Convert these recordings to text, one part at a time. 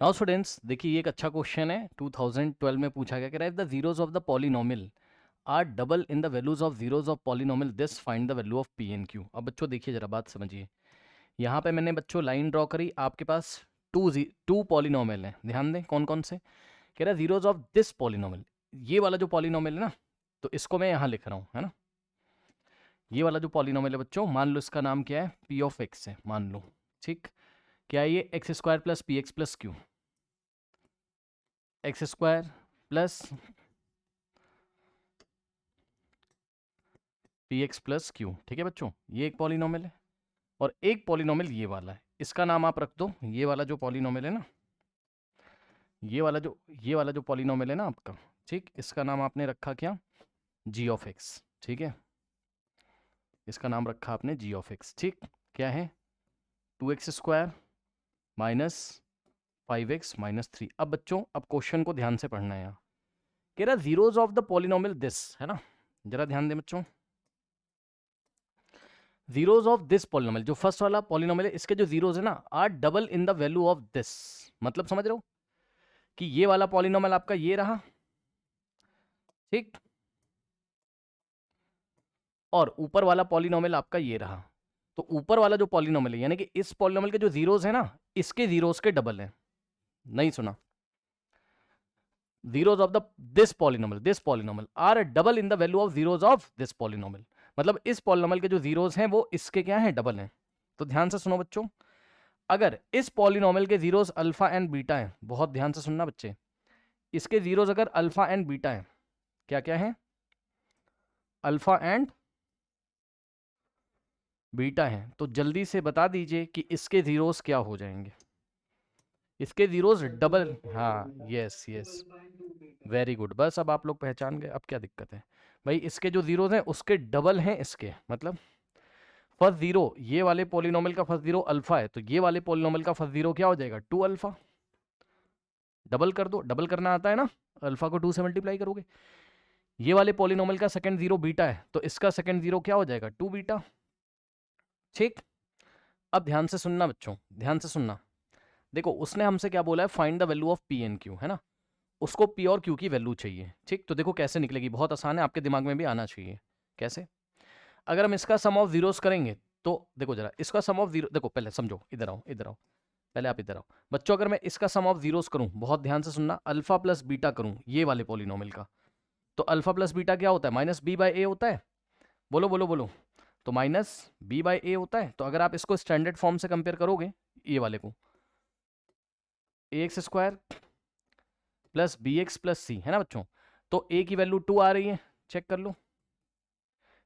Now students देखिए, ये एक अच्छा क्वेश्चन है, 2012 में पूछा गया। कह रहा है, if the zeros of the polynomial are double in the values of zeros of polynomial, this find the value of p and q. अब बच्चों देखिए जरा, बात समझिए। यहाँ पे मैंने बच्चों लाइन ड्रॉ करी, आपके पास टू पॉलिनोमियल हैं। ध्यान दें कौन कौन से। कह रहा है जीरोज ऑफ दिस पॉलिनोमियल, ये वाला जो पॉलिनोमियल है ना, तो इसको मैं यहाँ लिख रहा हूँ, है ना। ये वाला जो पॉलिनोमियल है बच्चों, मान लो इसका नाम क्या है, पी ऑफ एक्स है, मान लो। ठीक, क्या है ये, x square plus P x plus Q, x square plus P x plus Q. ठीक है बच्चों, ये एक पॉलिनोमियल है। और एक पॉलिनोमियल ये वाला है, इसका नाम आप रख दो, ये वाला जो पॉलिनोमियल है ना, ये वाला जो पॉलिनोमियल है ना आपका, ठीक, इसका नाम आपने रखा क्या, जी ऑफ एक्स। ठीक है, इसका नाम रखा आपने जी ऑफ एक्स। ठीक, क्या है, 2x² माइनस 5x माइनस 3। अब बच्चों, अब क्वेश्चन को ध्यान से पढ़ना है यहाँ। कह रहा zeros of the polynomial this, है ना, जरा ध्यान दें बच्चों। जीरोज ऑफ दिस पॉलिनोमियल, जो फर्स्ट वाला पॉलिनोमियल है, इसके जो जीरोज है ना, are double in the value of this. मतलब समझ रहे हो कि ये वाला पॉलिनोमियल आपका ये रहा, ठीक, और ऊपर वाला पॉलिनोमियल आपका ये रहा। तो ऊपर वाला जो पॉलिनोमियल है, यानी कि इस पॉलिनोमियल के जो जीरोज है ना, इसके जीरोज के डबल है। नहीं सुना, zeros of the this polynomial are double in the value of zeros of this polynomial. मतलब इस पॉलिनोमियल के जो जीरोज हैं वो इसके क्या हैं, डबल हैं। तो ध्यान से सुनो बच्चों, अगर इस पॉलिनोमियल के जीरोज अल्फा एंड बीटा हैं, बहुत ध्यान से सुनना बच्चे, इसके जीरोज अगर अल्फा एंड बीटा हैं, क्या क्या है, अल्फा एंड बीटा हैं, तो जल्दी से बता दीजिए कि इसके जीरोज क्या हो जाएंगे। इसके जीरोज डबल, हाँ, यस यस, वेरी गुड। बस अब आप लोग पहचान गए, अब क्या दिक्कत है भाई। इसके जो जीरोज हैं उसके डबल हैं इसके, मतलब फर्स्ट जीरो, ये वाले पॉलिनोमियल का फर्स्ट जीरो अल्फा है, तो ये वाले पॉलिनोमियल का फर्स्ट जीरो क्या हो जाएगा, 2 अल्फा। डबल कर दो, डबल करना आता है ना, अल्फा को 2 से मल्टीप्लाई करोगे। ये वाले पॉलिनोमियल का सेकंड जीरो बीटा है, तो इसका सेकंड जीरो क्या हो जाएगा, 2 बीटा। ठीक, अब ध्यान से सुनना बच्चों, ध्यान से सुनना। देखो उसने हमसे क्या बोला है, find the value of p and Q, है ना। उसको पी और क्यू की वैल्यू चाहिए। ठीक, तो देखो कैसे निकलेगी, बहुत आसान है, आपके दिमाग में भी आना चाहिए। कैसे, अगर हम इसका सम ऑफ जीरोस करेंगे, तो देखो जरा, इसका सम ऑफ जीरो, देखो पहले समझो, इधर आओ इधर आओ, पहले आप इधर आओ बच्चों। अगर मैं इसका सम ऑफ जीरोस करूं, बहुत ध्यान से सुनना, अल्फा प्लस बीटा करूं ये वाले पॉलिनोमियल का, तो अल्फा प्लस बीटा क्या होता है, माइनस बी बाई ए होता है। बोलो बोलो बोलो, तो माइनस बी बाई ए होता है। तो अगर आप इसको स्टैंडर्ड फॉर्म से कंपेयर करोगे, ये वाले को, a x square plus b x plus c, है ना बच्चों। तो ए की वैल्यू 2 आ रही है, चेक कर लो।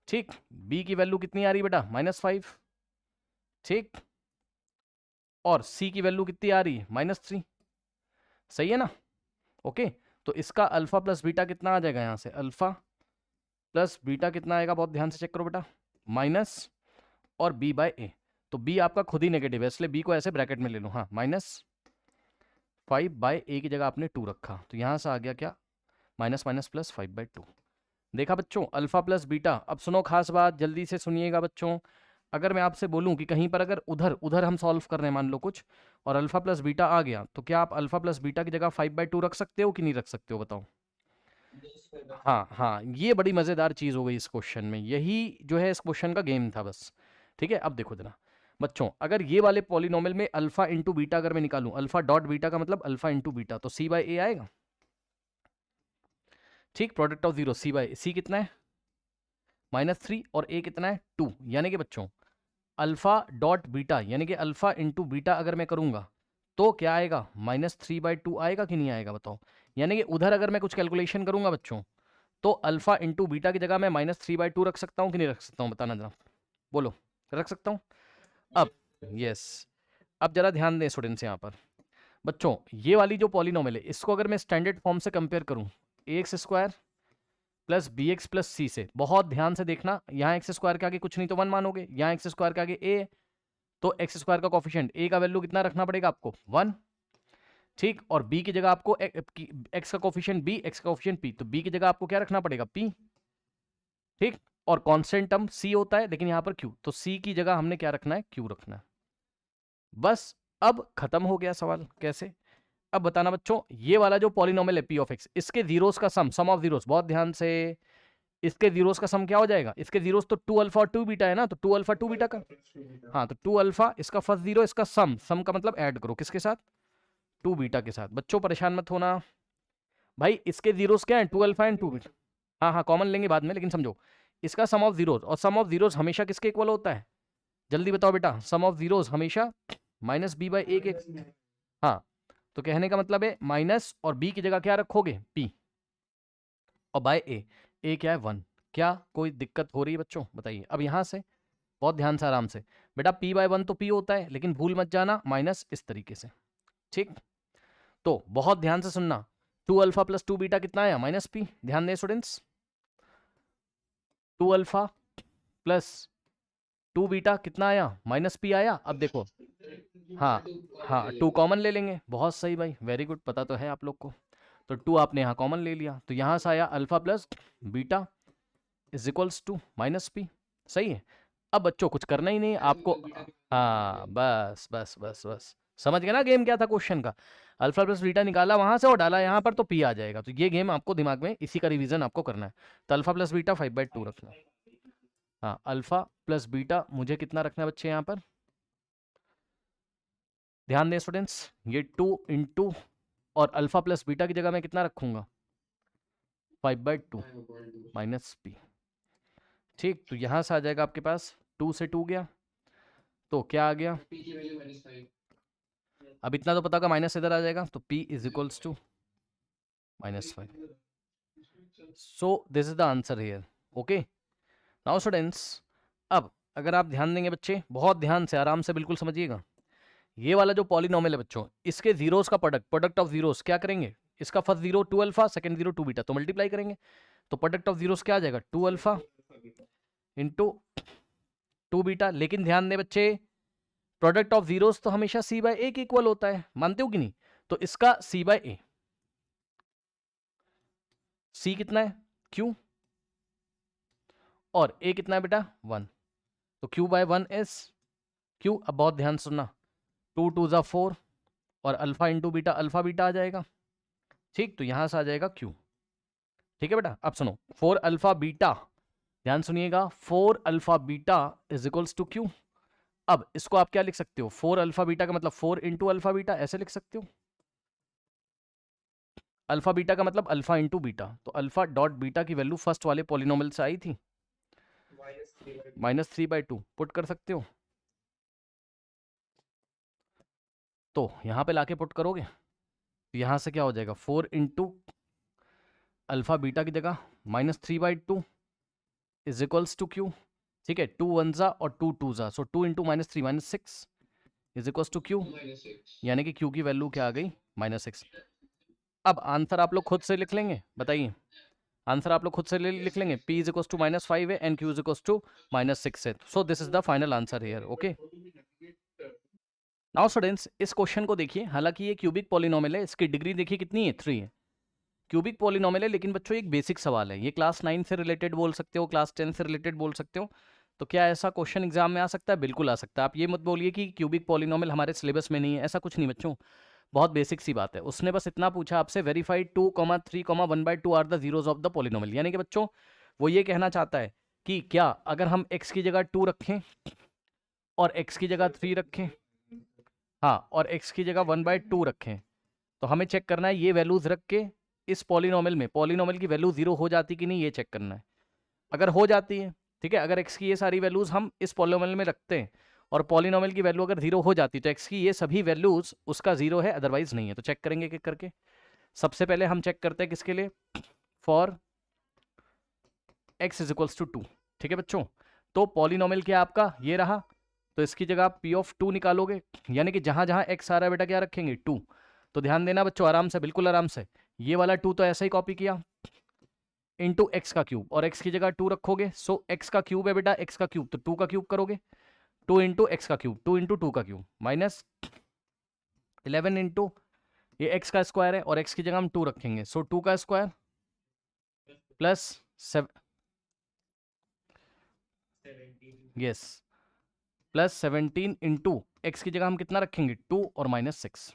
ठीक, बी की वैल्यू कितनी आ रही है बेटा, -5। ठीक, और सी की वैल्यू कितनी आ रही है, -3। सही है ना, ओके। तो इसका अल्फा प्लस बीटा कितना आ जाएगा, यहां से अल्फा प्लस बीटा कितना आएगा, बहुत ध्यान से चेक करो बेटा, माइनस और बी बाय ए। तो बी आपका खुद ही नेगेटिव है, इसलिए बी को ऐसे ब्रैकेट में ले लो, हाँ, -5 बाय ए की जगह आपने 2 रखा, तो यहां से आ गया क्या, माइनस माइनस प्लस 5/2। देखा बच्चों, अल्फा प्लस बीटा। अब सुनो खास बात, जल्दी से सुनिएगा बच्चों। अगर मैं आपसे बोलूं कि कहीं पर अगर उधर उधर हम सॉल्व कर रहे हैं, मान लो कुछ, और अल्फा प्लस बीटा आ गया, तो क्या आप अल्फा प्लस बीटा की जगह 5/2 रख सकते हो कि नहीं रख सकते हो, बताओ। हाँ हाँ, ये बड़ी मज़ेदार चीज़ हो गई इस क्वेश्चन में, यही जो है इस क्वेश्चन का गेम था बस। ठीक है, अब देखो जरा बच्चों, अगर ये वाले पॉलिनोमियल में अल्फा इंटू बीटा अगर मैं निकालूं, अल्फा डॉट बीटा का मतलब अल्फा इंटू बीटा, तो सी बाई ए आएगा। ठीक, product of zero, c by c कितना है, -3, और ए कितना है, 2। यानी कि बच्चों अल्फा डॉट बीटा, यानी कि अल्फा इंटू बीटा अगर मैं करूंगा, तो क्या आएगा, -3/2 आएगा कि नहीं आएगा, बताओ। यानी कि उधर अगर मैं कुछ कैलकुलेशन करूंगा बच्चों, तो अल्फा इंटू बीटा की जगह मैं -3/2 रख सकता हूँ कि नहीं रख सकता हूँ, बताना जरा, बोलो, रख सकता हूँ। अब यस, अब जरा ध्यान दें स्टूडेंट्स यहाँ पर बच्चों, ये वाली जो पॉलिनोमियल है, इसको अगर मैं स्टैंडर्ड फॉर्म से कंपेयर करूँ, a x square plus b x plus c से, बहुत ध्यान से देखना, यहाँ एक्स स्क्वायर के आगे कुछ नहीं तो 1 मानोगे, यहाँ एक्स स्क्वायर के आगे ए, तो एक्स स्क्वायर का कॉफिशिएंट ए का वैल्यू कितना रखना पड़ेगा आपको, 1। ठीक, और बी की जगह आपको एक्स का कॉफिशिएंट बी, एक्स का कॉफिशिएंट पी, तो बी की जगह आपको क्या रखना पड़ेगा, पी। ठीक, और कांस्टेंट टर्म सी होता है, लेकिन यहां पर क्यू, तो सी की जगह हमने क्या रखना है, क्यू रखना है। बस अब खत्म हो गया सवाल। कैसे, अब बताना बच्चों, ये वाला जो पॉलिनोमियल है पी ऑफ एक्स, इसके जीरोस का सम ऑफ जीरोस, बहुत ध्यान से, इसके जीरोस का सम क्या हो जाएगा? इसके जीरोस तो 2 अल्फा और 2 बीटा है ना, तो 2 अल्फा 2 बीटा का, हाँ, तो 2 अल्फा इसका फर्स्ट जीरो, इसका सम का मतलब ऐड करो किसके साथ? 2 बीटा के साथ। बच्चों परेशान मत होना भाई, इसके जीरोस क्या है? 2 अल्फा एंड 2 बीटा। हाँ हाँ, कॉमन लेंगे बाद में, लेकिन समझो इसका सम ऑफ जीरोस, और सम ऑफ जीरोस हमेशा किसके इक्वल होता है? जल्दी बताओ बेटा, सम ऑफ जीरोस हमेशा माइनस बी बाई ए के। हाँ, तो कहने का मतलब है माइनस और बी की जगह क्या रखोगे? पी, और बाय ए क्या है? 1। क्या कोई दिक्कत हो रही है बच्चों? बताइए। अब यहां से बहुत ध्यान से, आराम से बेटा, पी बाय 1 तो पी होता है, लेकिन भूल मत जाना माइनस इस तरीके से, ठीक? तो बहुत ध्यान से सुनना, 2 अल्फा प्लस 2 बीटा कितना आया? Minus P. ध्यान दें स्टूडेंट्स, 2 अल्फा प्लस 2 बीटा कितना आया? माइनस पी आया। अब देखो, हाँ हाँ, 2 कॉमन ले लेंगे, बहुत सही भाई, वेरी गुड, पता तो है आप लोग को। तो 2 आपने यहाँ कॉमन ले लिया, तो यहाँ से आया alpha plus beta is equals to minus p. सही है। अब बच्चों कुछ करना ही नहीं है आपको, हाँ बस बस बस बस, समझ गए ना गेम क्या था क्वेश्चन का? अल्फा प्लस बीटा निकाला वहां से और डाला यहाँ पर, तो पी आ जाएगा। तो ये गेम आपको दिमाग में, इसी का रिवीजन आपको करना है। तो अल्फा प्लस बीटा 5/2 रखना है। हाँ, अल्फा प्लस बीटा मुझे कितना रखना है बच्चे यहाँ पर? ध्यान दें स्टूडेंट्स, ये 2 इंटू, और अल्फा प्लस बीटा की जगह मैं कितना रखूंगा? 5/2 माइनस पी। ठीक, तो यहां से आ जाएगा आपके पास 2 से 2 गया, तो क्या आ गया? अब इतना तो पता होगा, माइनस इधर आ जाएगा, तो p is equals to -5। So this is the answer here. Okay, now students, अब अगर आप ध्यान देंगे बच्चे, बहुत ध्यान से, आराम से, बिल्कुल समझिएगा, ये वाला जो पॉलिनोमियल है बच्चों, इसके जीरोस का प्रोडक्ट ऑफ जीरोस क्या करेंगे? इसका first zero 2 alpha, second zero 2 beta, तो मल्टीप्लाई करेंगे, तो प्रोडक्ट ऑफ जीरोस क्या आ जाएगा? 2 अल्फा इंटू 2 बीटा। लेकिन ध्यान दें बच्चे, प्रोडक्ट ऑफ जीरोस तो हमेशा सी बाय ए के इक्वल होता है, मानते हो कि नहीं? तो इसका सी बाय ए, सी कितना है? क्यू, और ए कितना है बेटा? 1, तो क्यू बाय 1 इज क्यू। अब बहुत ध्यान से सुनना, 2 2 ज़ा 4, और alpha into beta, alpha beta आ जाएगा, ठीक? तो यहां से आ जाएगा क्यू। ठीक है बेटा, अब सुनो, 4 अल्फा बीटा, ध्यान सुनिएगा, 4 alpha beta is equals to q. अब इसको आप क्या लिख सकते हो? 4 अल्फा बीटा का मतलब 4 इंटू अल्फा बीटा, ऐसे लिख सकते हो। अल्फा बीटा का मतलब अल्फा इंटू बीटा, तो अल्फा डॉट बीटा की वैल्यू फर्स्ट वाले पॉलिनोमियल से आई थी, -3/2 पुट कर सकते हो। तो यहां पे लाके पुट करोगे, तो यहां से क्या हो जाएगा? 4 इंटू अल्फा बीटा की जगह -3/2 इज इक्वल्स टू क्यू। ठीक है, 2 1 ज़ा और 2 2 ज़ा, so 2 into -3 -6 is equals to q, यानी कि क्यू की वैल्यू क्या आ गई? -6। अब आंसर आप लोग खुद से लिख लेंगे, बताइए, आंसर आप लोग खुद से लिख लेंगे, p इज इक्वल्स टू -5 है and q is equals to -6 है। So this is the final answer here. Okay, now students, इस क्वेश्चन को देखिए, हालांकि ये क्यूबिक पॉलिनोमियल है, इसकी डिग्री देखिए कितनी है? 3 है। क्यूबिक पॉलिनोमियल है, लेकिन बच्चों एक बेसिक सवाल है, ये क्लास 9 से रिलेटेड बोल सकते हो, क्लास 10 से रिलेटेड बोल सकते हो। तो क्या ऐसा क्वेश्चन एग्जाम में आ सकता है? बिल्कुल आ सकता है। आप ये मत बोलिए कि क्यूबिक पॉलिनोमियल हमारे सिलेबस में नहीं है, ऐसा कुछ नहीं बच्चों, बहुत बेसिक सी बात है। उसने बस इतना पूछा आपसे, verify 2, 3, 1/2 are the zeros of the polynomial, यानी कि बच्चों वो ये कहना चाहता है कि क्या अगर हम x की जगह 2 रखें और x की जगह 3 रखें, हाँ, और x की जगह 1/2 रखें, तो हमें चेक करना है ये वैल्यूज रख के इस पॉलिनोमियल में, पॉलिनोमियल की वैल्यू 0 हो जाती कि नहीं, ये चेक करना है। अगर हो जाती है, ठीक है, अगर x की ये सारी वैल्यूज हम इस पॉलिनोमियल में रखते हैं और पॉलिनोमियल की वैल्यू अगर 0 हो जाती, तो x की ये सभी वैल्यूज उसका 0 है, अदरवाइज नहीं है। तो चेक करेंगे एक करके। सबसे पहले हम चेक करते हैं किसके लिए? For x is equals to 2। ठीक है बच्चों, तो पॉलिनोमियल क्या आपका? ये रहा, तो इसकी जगह आप p ऑफ 2 निकालोगे, यानी कि जहां जहां x आ रहा है बेटा क्या रखेंगे? 2। तो ध्यान देना बच्चों, आराम से, बिल्कुल आराम से, ये वाला 2 तो ऐसा ही कॉपी किया, इंटू एक्स का क्यूब, और x की जगह 2 रखोगे, सो x का क्यूब है बेटा, x का क्यूब, तो 2 का क्यूब करोगे, 2 इंटू एक्स का क्यूब, 2 इंटू 2 का क्यूब, -11 इंटू ये x का स्क्वायर है, और x की जगह हम 2 रखेंगे, सो 2 का square plus 7, yes, plus 17 into x की जगह हम कितना रखेंगे? 2 और -6।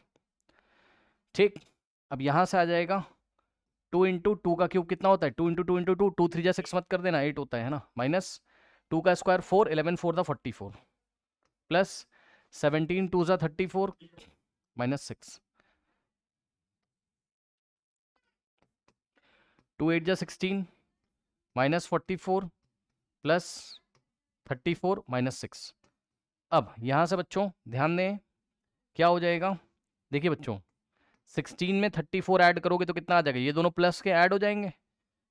ठीक, अब यहाँ से आ जाएगा 2 × 2 का क्यूब कितना होता है, 2 × 2 × 2, 2 3 जा 6 मत कर देना, 8 होता है ना, माइनस 2 का स्क्वायर 4, 11 4 दा 44, प्लस 17 2 जा 34, माइनस 6, 2 8 जा 16, माइनस 44, प्लस 34, माइनस 6। अब यहाँ से बच्चों ध्यान दें क्या हो जाएगा, देखिए बच्चों 16 में 34 ऐड करोगे तो कितना आ जाएगा, ये दोनों प्लस के ऐड हो जाएंगे,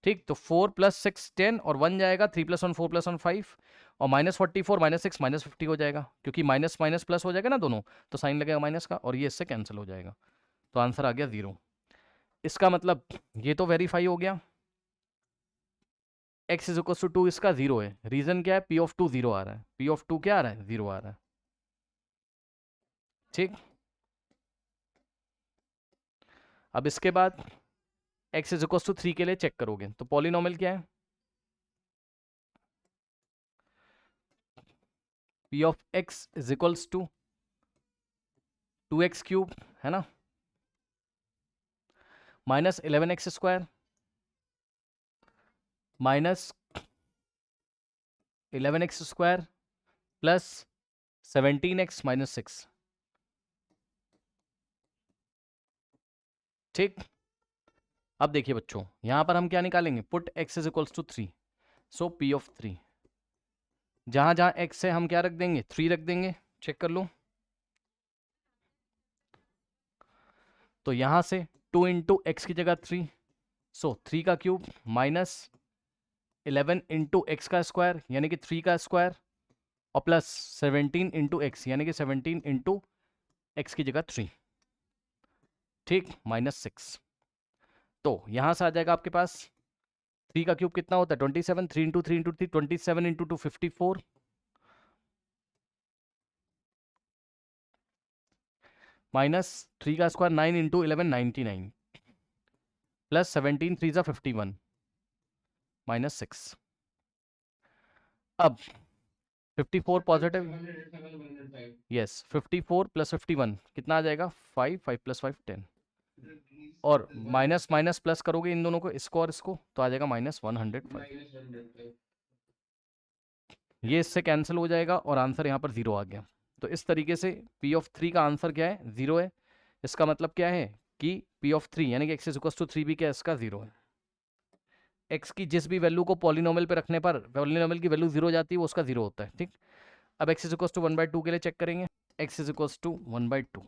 ठीक, तो 4 + 6 10 और 1 जाएगा, 3 + 1 4 + 1 5, और माइनस 44 माइनस 6 माइनस 50 हो जाएगा, क्योंकि माइनस माइनस प्लस हो जाएगा ना दोनों, तो साइन लगेगा माइनस का, और ये इससे कैंसिल हो जाएगा, तो आंसर आ गया 0। इसका मतलब ये तो वेरीफाई हो गया, x = 2 इसका 0 है, रीजन क्या है, P(2) 0 आ रहा है, P(2) क्या आ रहा है, 0 आ रहा है, ठीक। अब इसके बाद x = 3 के लिए चेक करोगे तो पॉलिनोमियल क्या है, P(x) = 2x³ है ना, minus 11x² minus 11x² plus 17x - 6, ठीक। अब देखिए बच्चों यहां पर हम क्या निकालेंगे, पुट x = 3, सो P(3), जहां जहां x है हम क्या रख देंगे, 3 रख देंगे, चेक कर लो, तो यहां से 2 × x की जगह 3, सो 3 का क्यूब माइनस 11 × x का स्क्वायर यानी कि 3 का स्क्वायर, और प्लस 17 × x यानी कि 17 × x की जगह 3, ठीक, माइनस 6। तो यहां से आ जाएगा आपके पास 3 का क्यूब कितना होता है 27, 3 × 3 × 3 27 × 2 54, माइनस 3 का स्क्वायर 9 × 11 99, प्लस 17 3 × 51, माइनस 6। अब 54 पॉजिटिव, यस 54 + 51 कितना आ जाएगा, 5 5 + 5 10, और माइनस माइनस प्लस करोगे इन दोनों को, इसको और इसको, तो आ जाएगा -105, ये इससे कैंसिल हो जाएगा और आंसर यहाँ पर 0 आ गया। तो इस तरीके से P(3) का आंसर क्या है, 0 है। इसका मतलब क्या है कि P(3) यानी कि x = 3 भी क्या इसका 0 है। x की जिस भी वैल्यू को पॉलिनोमियल पे रखने पर पॉलिनोमियल की वैल्यू 0 जाती है वो उसका 0 होता है, ठीक। अब x = 1/2 के लिए चेक करेंगे, x = 1/2,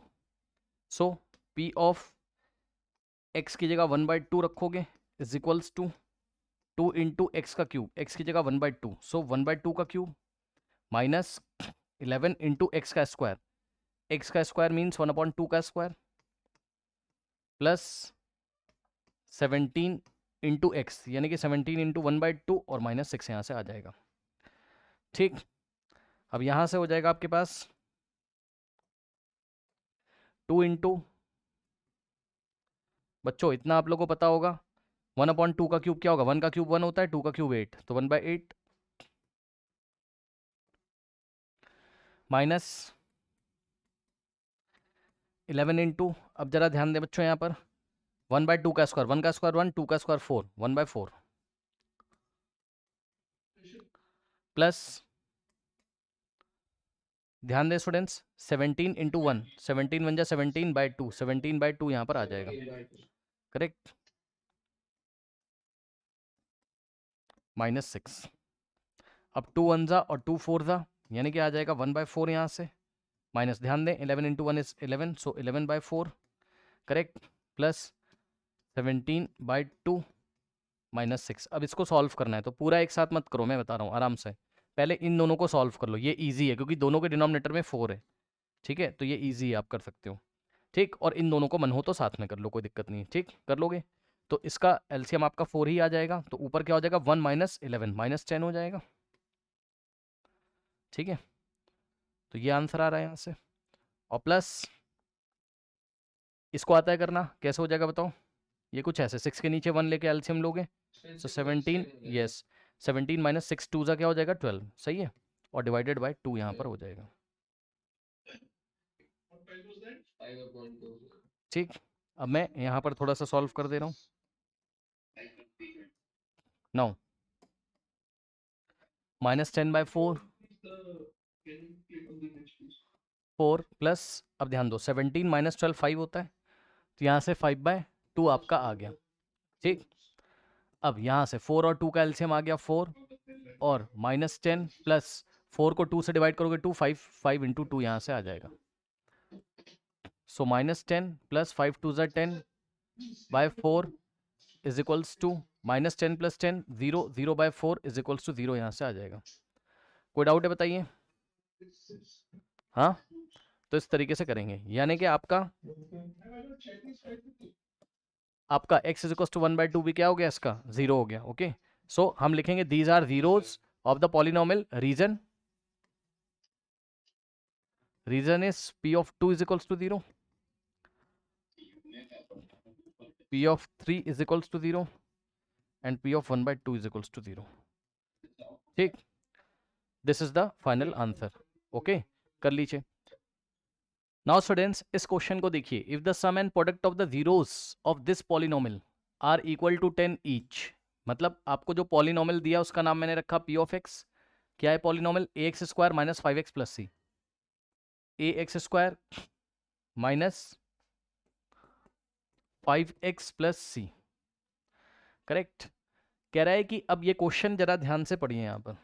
so P of x की जगह 1/2 रखोगे इज इक्वल्स टू 2 × x का क्यूब, x की जगह 1/2, सो 1/2 का क्यूब माइनस 11 × x का स्क्वायर, x का स्क्वायर मीन्स 1/2 का स्क्वायर, प्लस 17 × x यानी कि 17 × 1/2 और माइनस 6 यहाँ से आ जाएगा, ठीक। अब यहाँ से हो जाएगा आपके पास 2 × बच्चों इतना आप लोगों को पता होगा 1/2 का क्यूब क्या होगा, 1 का क्यूब 1 होता है, 2 का क्यूब 8, तो 1/8 माइनस 11 × अब जरा ध्यान दें बच्चों यहाँ पर 1/2 का स्क्वायर, 1 का स्क्वायर 1, 2 का स्क्वायर 4, 1/4 प्लस ध्यान दें स्टूडेंट्स 17 × 1, 17 1 जा 17/2, 17/2 यहाँ पर आ जाएगा, करेक्ट, -6। अब 2 1 जा और 2 4 जा यानी कि आ जाएगा 1/4 यहाँ से, माइनस ध्यान दें 11 × 1 इज 11, सो 11/4, करेक्ट, प्लस 17/2 -6। अब इसको सॉल्व करना है तो पूरा एक साथ मत करो, मैं बता रहा हूँ आराम से, पहले इन दोनों को सॉल्व कर लो, ये इजी है क्योंकि दोनों के डिनोमिनेटर में 4 है, ठीक है, तो ये इजी है आप कर सकते हो, ठीक। और इन दोनों को मन हो तो साथ में कर लो, कोई दिक्कत नहीं है, ठीक, कर लोगे तो इसका एलसीएम आपका 4 ही आ जाएगा, तो ऊपर क्या हो जाएगा 1 - 11 -10 हो जाएगा, ठीक है। तो ये आंसर आ रहा है यहाँ से, और प्लस इसको आता है करना, कैसे हो जाएगा बताओ, ये कुछ ऐसे 6 के नीचे 1 लेके एलसीएम लोगे, सो 17, यस 17 - 6 2 क्या हो जाएगा 12, सही है, और डिवाइडेड बाय 2 यहाँ पर हो जाएगा, ठीक। अब मैं यहाँ पर थोड़ा सा सॉल्व कर दे रहा हूँ। नाउ -10/4 4 प्लस, अब ध्यान दो 17 - 12 5 होता है, तो यहाँ से 5/2 आपका आ गया। ठीक, अब यहाँ से 4 और 2 का एलसीएम आ गया 4, और -10 प्लस 4 को 2 से डिवाइड करोगे 2, 5 इंटू 2 यहाँ से आ जाएगा। So -10 plus 5 2 10/4 is equals to -10 + 10 0 0/4 is equals to 0 यहाँ से आ जाएगा। कोई डाउट है बताइए? हाँ, तो इस तरीके से करेंगे, यानी कि आपका x इज इक्वल्स टू 1/2 भी क्या हो गया, इसका 0 हो गया। ओके, सो हम लिखेंगे these are zeros of the polynomial reason is p of 2 is equals to 0, p of 3 is equals to 0 and p of 1/2 is equals to 0. ठीक, this is the final answer. Okay, कर लीजिए। Now students, इस question को देखिए, if the sum and product of the zeros of this polynomial are equal to 10 each, मतलब आपको जो polynomial दिया उसका नाम मैंने रखा p of x। क्या है polynomial? ax² - 5x + c, ax² - 5x + c, correct. कह रहा है कि अब ये क्वेश्चन जरा ध्यान से पढ़िए, यहां पर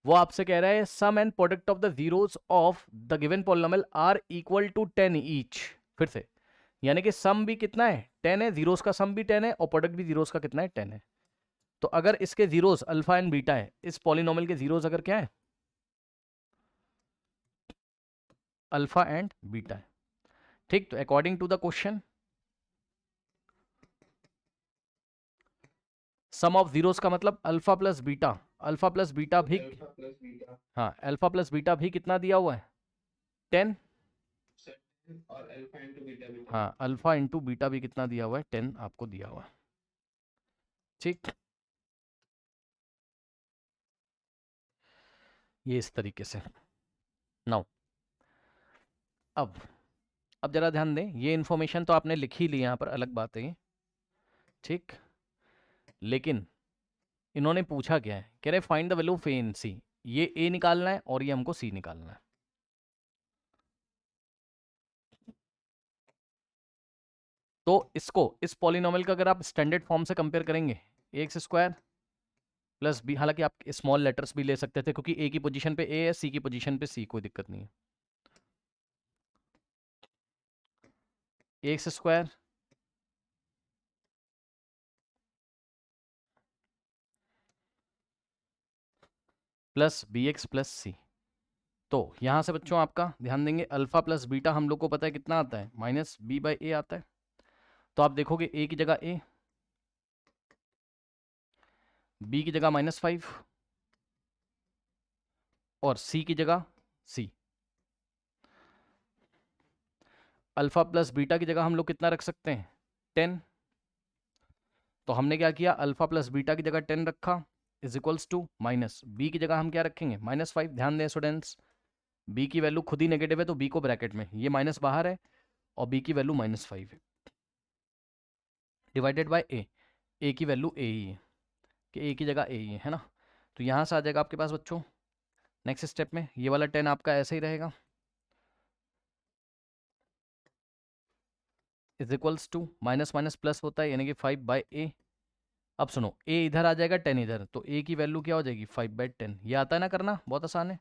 वो आपसे कह रहा है sum and product of the zeros of the given polynomial are equal to 10 each. फिर से, यानी कि सम भी कितना है, 10 है, जीरोस का सम भी 10 है और प्रोडक्ट भी जीरोस का कितना है, 10 है। तो अगर इसके जीरोस अल्फा एंड बीटा है, इस पॉलिनोमियल के जीरोस अगर क्या है, अल्फा एंड बीटा है, ठीक, तो according to the question sum of zeros का मतलब alpha plus beta, alpha plus beta भी, हाँ, अल्फा प्लस बीटा भी कितना दिया हुआ है, 10, हाँ, अल्फा इंटू बीटा भी कितना दिया हुआ है, 10 आपको दिया हुआ है। ठीक, ये इस तरीके से। नाउ अब जरा ध्यान दें, ये इन्फॉर्मेशन तो आपने लिख ही ली यहाँ पर, अलग बात है ये, ठीक, लेकिन इन्होंने पूछा क्या है, कह रहे फाइंड द वैल्यू ऑफ ए इन सी, ये ए निकालना है और ये हमको सी निकालना है। तो इसको, इस पॉलिनोमियल का अगर आप स्टैंडर्ड फॉर्म से कंपेयर करेंगे, ax² प्लस बी, हालांकि आप स्मॉल लेटर्स भी ले सकते थे क्योंकि ए की पोजीशन पे ए है, सी की पोजीशन पे सी, कोई दिक्कत नहीं है। ax² प्लस bx प्लस सी। तो यहां से बच्चों आपका ध्यान देंगे, अल्फा प्लस बीटा हम लोग को पता है कितना आता है, -b/a आता है। तो आप देखोगे a की जगह a, b की जगह -5 और c की जगह c। अल्फा प्लस बीटा की जगह हम लोग कितना रख सकते हैं, 10। तो हमने क्या किया, अल्फा प्लस बीटा की जगह 10 रखा, is equals to minus b की जगह हम क्या रखेंगे, -5। ध्यान दें स्टूडेंट्स, बी की वैल्यू खुद ही नेगेटिव है तो बी को ब्रैकेट में, ये माइनस बाहर है और बी की वैल्यू -5 है, डिवाइडेड बाय ए की वैल्यू ए ही है, कि ए की जगह ए ही है ना। तो यहाँ से आ जाएगा आपके पास बच्चों, नेक्स्ट स्टेप में ये वाला 10 आपका ऐसे ही रहेगा, is equals to minus minus plus होता है, यानी कि 5/a। अब सुनो, a इधर आ जाएगा, 10 इधर, तो a की वैल्यू क्या हो जाएगी, 5/10। ये आता है ना करना, बहुत आसान है।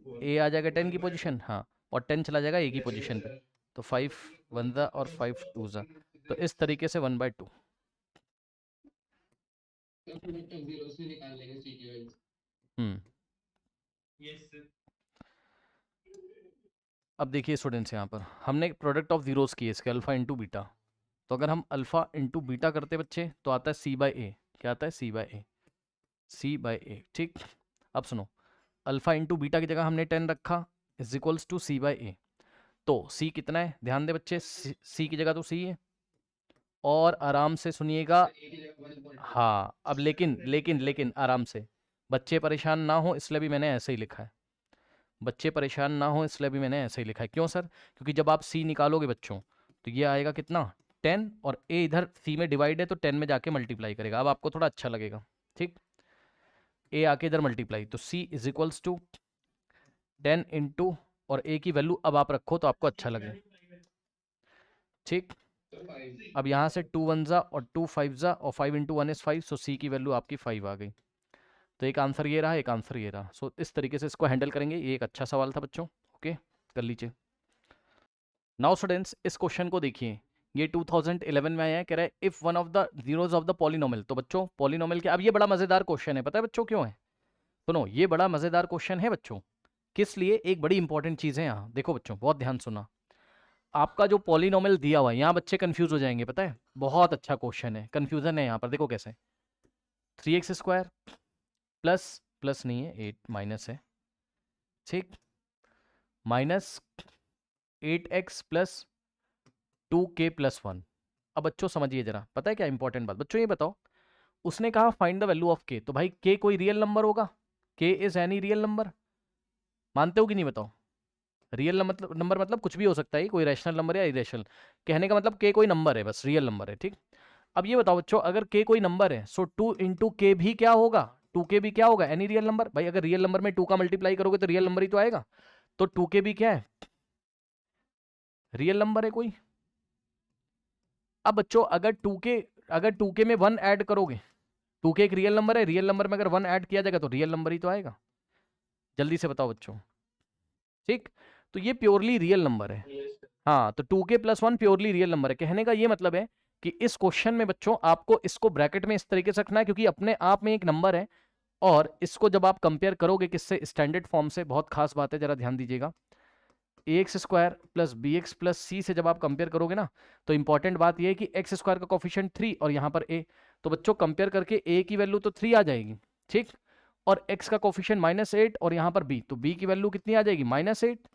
a आ जाएगा 10 की पोजीशन, हाँ, और 10 चला जाएगा a की पोजीशन पे, तो 5 1 और 5 2, तो इस तरीके से 1/2। हम्म, अब देखिए स्टूडेंट्स, यहाँ पर हमने प्रोडक्ट ऑफ जीरोस की है इसके, अल्फा इंटू बीटा। तो अगर हम अल्फा इंटू बीटा करते बच्चे तो आता है c/a। क्या आता है, c/a, c/a, ठीक। अब सुनो, अल्फा इंटू बीटा की जगह हमने 10 रखा, इज इक्वल्स टू c/a। तो c कितना है, ध्यान दे बच्चे, c की जगह तो c है, और आराम से सुनिएगा, हाँ, अब लेकिन लेकिन लेकिन आराम से, बच्चे परेशान ना हो इसलिए भी मैंने ऐसे ही लिखा है, बच्चे परेशान ना हो इसलिए भी मैंने ऐसे ही लिखा है। क्यों सर? क्योंकि जब आप सी निकालोगे बच्चों, तो ये आएगा कितना 10, और a इधर c में डिवाइड है तो 10 में जाके मल्टीप्लाई करेगा। अब आपको थोड़ा अच्छा लगेगा, ठीक। a आके इधर मल्टीप्लाई, तो c is equals to 10 into, और a की वैल्यू अब आप रखो तो आपको अच्छा लगे, ठीक। अब यहाँ से 2 1 जा और 2 5 जा, और 5 इंटू 1 इज 5, सो c की वैल्यू आपकी 5 आ गई। तो एक आंसर ये रहा, एक आंसर ये रहा। सो इस तरीके से इसको हैंडल करेंगे। ये एक अच्छा सवाल था बच्चों, ओके, कर लीजिए। नाउ स्टूडेंट्स, इस क्वेश्चन को देखिए, ये 2011 में आया है, कह रहा है if one of the zeros of the polynomial. तो बच्चों पॉलिनोमियल क्या, अब ये बड़ा मजेदार क्वेश्चन है, पता है बच्चों क्यों है? सुनो, ये बड़ा मजेदार क्वेश्चन है बच्चों, किस लिए? एक बड़ी इंपॉर्टेंट चीज है यहाँ, देखो बच्चों बहुत ध्यान सुना। आपका जो पॉलिनोमियल दिया हुआ है, यहाँ बच्चे कंफ्यूज हो जाएंगे, पता है, बहुत अच्छा क्वेश्चन है, कंफ्यूजन है यहाँ पर। देखो कैसे, 3x² प्लस, प्लस नहीं है 8 माइनस है, ठीक, minus 8x plus 2k plus 1। अब बच्चों समझिए जरा, पता है क्या इंपॉर्टेंट बात, बच्चों ये बताओ, उसने कहा find the value of k, तो भाई k कोई रियल नंबर होगा? k is any real number, मानते हो कि नहीं बताओ? रियल नंबर मतलब कुछ भी हो सकता है, कोई रैशनल नंबर या इरेशनल, कहने का मतलब k कोई नंबर है, बस रियल नंबर है, ठीक। अब ये बताओ बच्चों, अगर k कोई नंबर है, सो 2 इंटू के भी क्या होगा? 2k भी क्या होगा? Any real number. भाई अगर रियल नंबर में 2 का मल्टीप्लाई करोगे तो रियल नंबर ही तो आएगा, तो 2k भी क्या है? रियल नंबर है कोई। अब बच्चों अगर 2k में 1 ऐड करोगे, 2k एक रियल नंबर है, रियल नंबर में अगर 1 ऐड किया जाएगा तो रियल नंबर ही तो आएगा। जल्दी से बताओ बच्चों, ठीक। तो ये प्योरली रियल नंबर है, हाँ, तो 2k plus 1 purely real number है। कहने का ये मतलब है कि इस क्वेश्चन में बच्चों आपको इसको ब्रैकेट में इस तरीके से रखना है, क्योंकि अपने आप में एक नंबर है, और इसको जब आप कंपेयर करोगे किससे? स्टैंडर्ड फॉर्म से। बहुत खास बात है, जरा ध्यान दीजिएगा, ax² plus bx plus c से जब आप कंपेयर करोगे ना, तो इंपॉर्टेंट बात यह है कि x² का कोफिशिएंट 3 और यहाँ पर a, तो बच्चों कंपेयर करके a की वैल्यू तो 3 आ जाएगी, ठीक, और x का कोफिशिएंट -8 और यहाँ पर b, तो b की वैल्यू कितनी आ जाएगी? -8।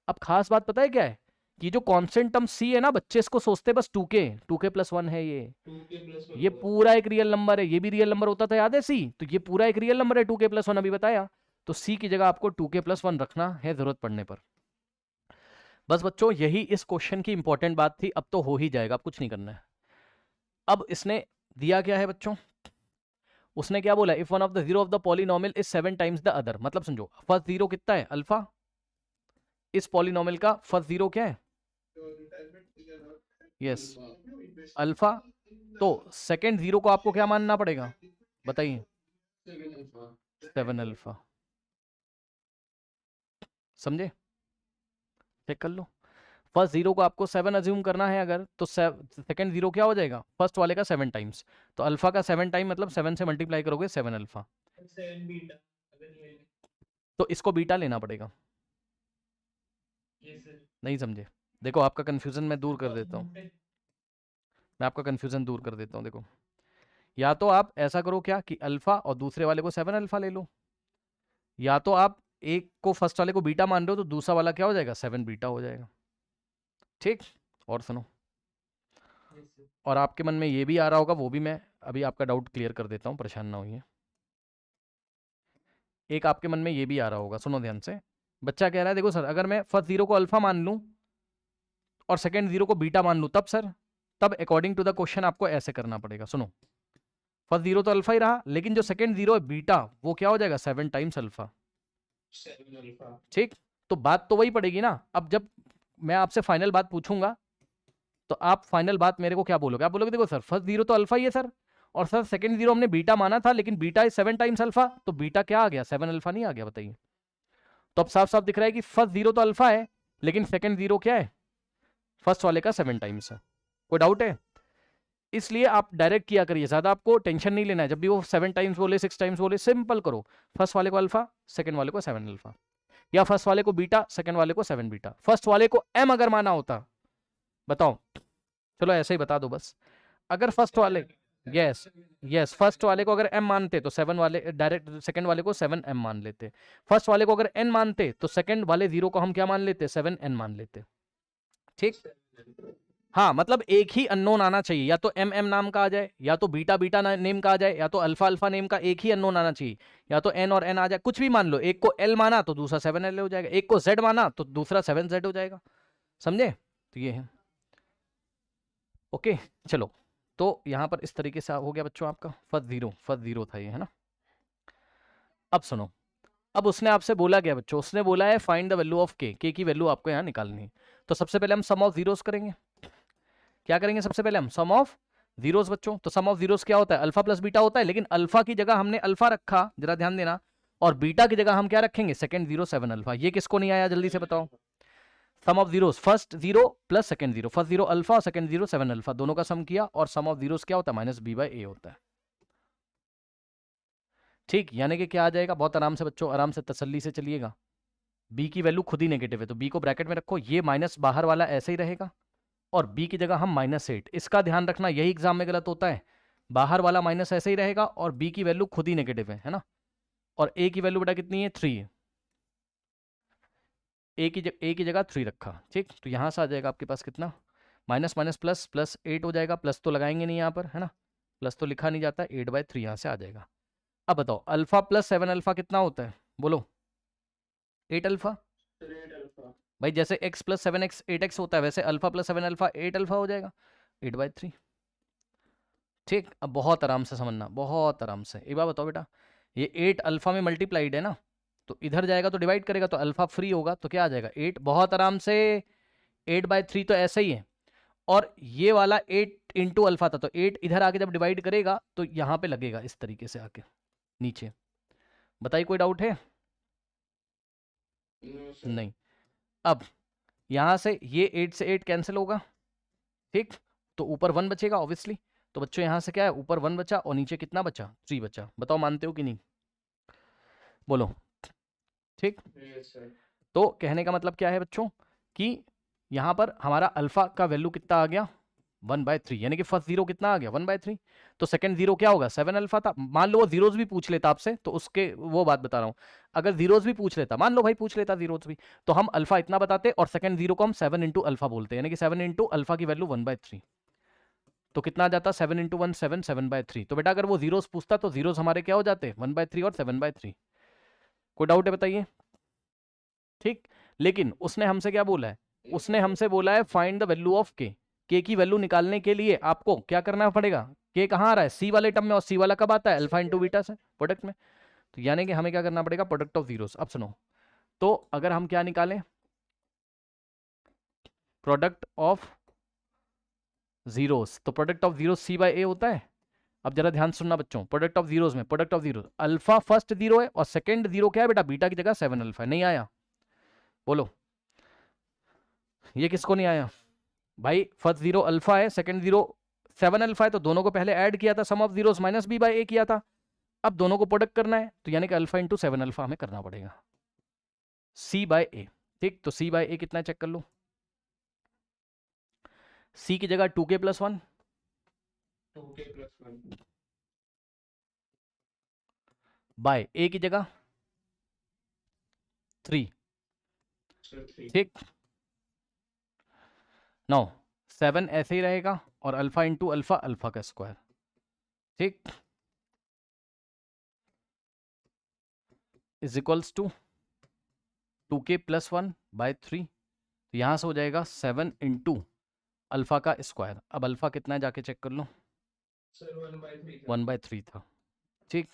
अब खास बात पता है क्या है, कि जो कांस्टेंट टर्म c है ना बच्चे, इसको सोचते बस 2k प्लस 1 है, ये पूरा एक रियल नंबर है, ये भी रियल नंबर होता था, याद है c, तो ये पूरा एक रियल नंबर है 2k प्लस 1 अभी बताया, तो c की जगह आपको 2k प्लस 1 रखना है जरूरत पड़ने पर। बस बच्चों यही इस क्वेश्चन की इंपॉर्टेंट बात थी, अब तो हो ही जाएगा, अब कुछ नहीं करना है। अब इसने दिया क्या है बच्चों, उसने क्या बोला, if one of the zero of the polynomial is 7 times the other. मतलब समझो, फर्स्ट जीरो कितना है? अल्फा। इस पॉलिनोमियल का फर्स्ट जीरो क्या है? Yes, alpha. तो सेकंड जीरो को आपको क्या मानना पड़ेगा, बताइए? 7 अल्फा। समझे? चेक कर लो, फर्स्ट जीरो को आपको 7 अज्यूम करना है अगर, तो सेकंड जीरो क्या हो जाएगा? फर्स्ट वाले का 7 टाइम्स, तो अल्फा का 7 टाइम मतलब 7 से मल्टीप्लाई करोगे 7 अल्फा, तो इसको बीटा लेना पड़ेगा। नहीं समझे? देखो आपका कंफ्यूजन मैं दूर कर देता हूँ, मैं आपका कंफ्यूजन दूर कर देता हूँ। देखो, या तो आप ऐसा करो क्या कि अल्फा और दूसरे वाले को 7 अल्फा ले लो, या तो आप एक को फर्स्ट वाले को बीटा मान रहे हो तो दूसरा वाला क्या हो जाएगा? 7 बीटा हो जाएगा, ठीक। और सुनो, और आपके मन में ये भी आ रहा होगा, वो भी मैं अभी आपका डाउट क्लियर कर देता हूँ, परेशान ना होइए। एक आपके मन में ये भी आ रहा होगा, सुनो ध्यान से। बच्चा कह रहा है देखो सर, अगर मैं फर्स्ट जीरो को अल्फा मान लूं और सेकंड जीरो को बीटा मान लूं, तब सर, तब अकॉर्डिंग टू द क्वेश्चन आपको ऐसे करना पड़ेगा। सुनो, फर्स्ट जीरो तो अल्फा ही रहा, लेकिन जो सेकंड जीरो है बीटा, वो क्या हो जाएगा? 7 टाइम्स अल्फा, ठीक। तो बात तो वही पड़ेगी ना। अब जब मैं आपसे फाइनल बात पूछूंगा, तो आप फाइनल बात मेरे को क्या बोलोगे? आप बोलोगे देखो सर, फर्स्ट जीरो तो अल्फा ही है सर, और सर सेकंड जीरो हमने बीटा माना था, लेकिन बीटा इज 7 टाइम्स अल्फा, तो बीटा क्या आ गया? 7 अल्फा नहीं आ गया? बताइए। तो अब साफ साफ दिख रहा है कि फर्स्ट जीरो तो अल्फा है, लेकिन सेकंड जीरो क्या है? फर्स्ट वाले का 7 टाइम्स है। कोई डाउट है? इसलिए आप डायरेक्ट किया करिए, ज्यादा आपको टेंशन नहीं लेना है। जब भी वो 7 टाइम्स बोले, 6 टाइम्स बोले, सिंपल करो, फर्स्ट वाले को अल्फा, सेकंड वाले को 7 अल्फा, या फर्स्ट वाले को बीटा, सेकंड वाले को 7 बीटा। फर्स्ट वाले को एम अगर माना होता, बताओ, चलो ऐसे ही बता दो बस, अगर फर्स्ट वाले, यस यस, फर्स्ट वाले को अगर m मानते तो 7 वाले डायरेक्ट, सेकंड वाले को 7m मान लेते। फर्स्ट वाले को अगर n मानते तो सेकंड वाले जीरो को हम क्या मान लेते? 7n मान लेते, ठीक। हाँ, मतलब एक ही अननोन आना चाहिए, या तो एम एम नाम का आ जाए, या तो बीटा बीटा नेम का आ जाए, या तो अल्फा अल्फा नेम का एक ही अननोन आना चाहिए, या तो एन और एन आ जाए, कुछ भी मान लो। एक को एल माना तो दूसरा 7l हो जाएगा, एक को जेड माना तो दूसरा 7z हो जाएगा। समझे? तो ये है। ओके चलो, तो यहाँ पर इस तरीके से हो गया बच्चों आपका फर्स्ट जीरो था ये, है ना। अब सुनो, अब उसने आपसे बोला क्या बच्चों, उसने बोला है फाइंड द वैल्यू ऑफ के की वैल्यू आपको यहाँ निकालनी है। तो सबसे पहले हम सम ऑफ जीरोस करेंगे। क्या करेंगे सबसे पहले हम, सम ऑफ जीरोस बच्चों। तो सम ऑफ जीरोस क्या होता है, अल्फा प्लस बीटा होता है, लेकिन अल्फा की जगह हमने अल्फा रखा, जरा ध्यान देना, और बीटा की जगह हम क्या रखेंगे, सेकंड जीरो 7 अल्फा। ये किसको नहीं आया जल्दी से बताओ। Sum of zeros, first zero plus second zero, first zero alpha और सेकंड जीरो 7 अल्फा, दोनों का सम किया, और सम ऑफ जीरोस क्या होता है, माइनस बी बाई ए होता है। ठीक, यानी कि क्या आ जाएगा, बहुत आराम से बच्चों, आराम से तसल्ली से चलिएगा। बी की वैल्यू खुद ही नेगेटिव है, तो बी को ब्रैकेट में रखो, ये माइनस बाहर वाला ऐसे ही रहेगा, और बी की जगह हम -8। इसका ध्यान रखना, यही एग्जाम में गलत होता है, बाहर वाला माइनस ऐसे ही रहेगा और बी की वैल्यू खुद ही नेगेटिव है ना। और ए की वैल्यू बेटा कितनी है, 3 है, ए की जगह 3 रखा। ठीक, तो यहाँ से आ जाएगा आपके पास कितना, माइनस माइनस प्लस, प्लस 8 हो जाएगा, प्लस तो लगाएंगे नहीं यहाँ पर, है ना, प्लस तो लिखा नहीं जाता, 8/3 यहाँ से आ जाएगा। अब बताओ अल्फा प्लस 7 अल्फा कितना होता है, बोलो। 8 अल्फा। भाई जैसे x प्लस 7x 8x होता है, वैसे अल्फा प्लस 7 अल्फा 8 अल्फा हो जाएगा, 8/3। ठीक, अब बहुत आराम से समझना, बहुत आराम से। एक बार बताओ बेटा, ये 8 अल्फा में मल्टीप्लाइड है ना, तो इधर जाएगा तो डिवाइड करेगा, तो अल्फा फ्री होगा, तो क्या आ जाएगा 8, बहुत आराम से। 8/3 तो ऐसा ही है, और ये वाला 8 इंटू अल्फा था, तो 8 इधर आके जब डिवाइड करेगा तो यहाँ पे लगेगा इस तरीके से आके नीचे। बताइए कोई डाउट है? नहीं। अब यहाँ से ये 8 से 8 कैंसिल होगा, ठीक, तो ऊपर 1 बचेगा ऑब्वियसली। तो बच्चों यहाँ से क्या है, ऊपर 1 बचा और नीचे कितना बचा, 3 बचा। बताओ मानते हो कि नहीं, बोलो। ठीक, तो कहने का मतलब क्या है बच्चों, कि यहाँ पर हमारा अल्फा का वैल्यू कितना आ गया, 1/3, यानी कि फर्स्ट जीरो कितना आ गया, 1/3। तो सेकंड जीरो क्या होगा, 7 अल्फा था। मान लो वो जीरोज भी पूछ लेता आपसे, तो उसके वो बात बता रहा हूँ, अगर जीरोज भी पूछ लेता, मान लो भाई पूछ लेता जीरोज भी, तो हम अल्फा इतना बताते, और सेकंड जीरो को हम 7 इंटू अल्फा बोलते हैं, यानी कि 7 इंटू अल्फा की वैल्यू 1/3। तो कितना आ जाता, 7 इंटू 1 7, 7/3। तो बेटा अगर वो जीरोस पूछता तो जीरोस हमारे क्या हो जाते, 1/3 और 7/3। कोई डाउट है बताइए। ठीक, लेकिन उसने हमसे क्या बोला है, उसने हमसे बोला है फाइंड द वैल्यू ऑफ के की वैल्यू निकालने के लिए आपको क्या करना पड़ेगा, के कहाँ आ रहा है, सी वाले टर्म में, और सी वाला कब आता है, अल्फा इंटू बीटा से प्रोडक्ट में। तो यानी कि हमें क्या करना पड़ेगा, प्रोडक्ट ऑफ जीरोस। अब सुनो, तो अगर हम क्या निकालें, प्रोडक्ट ऑफ जीरोस, तो प्रोडक्ट ऑफ जीरो C/A होता है। अब जरा ध्यान सुनना बच्चों, प्रोडक्ट ऑफ जीरोस में, product of zero, alpha first zero है और सेकंड जीरो क्या है बेटा, बीटा की जगह 7 अल्फा है। नहीं आया, बोलो, ये किसको नहीं आया भाई, फर्स्ट जीरो अल्फा है, सेकंड जीरो 7 अल्फा है, तो दोनों को पहले ऐड किया था, सम ऑफ जीरोस माइनस B/A किया था, अब दोनों को प्रोडक्ट करना है, तो यानी कि अल्फा इंटू 7 अल्फा हमें करना पड़ेगा, C/A। ठीक, तो C/A कितना चेक कर लो, C की जगह 2k + 1, बाय A की जगह 3। ठीक, 9 7 ऐसे ही रहेगा, और अल्फा इंटू अल्फा, अल्फा का स्क्वायर। ठीक, इज इक्वल्स टू 2k + 1/3। तो यहां से हो जाएगा 7 इंटू अल्फा का स्क्वायर। अब अल्फा कितना है जाके चेक कर लो, 1/3 था। ठीक,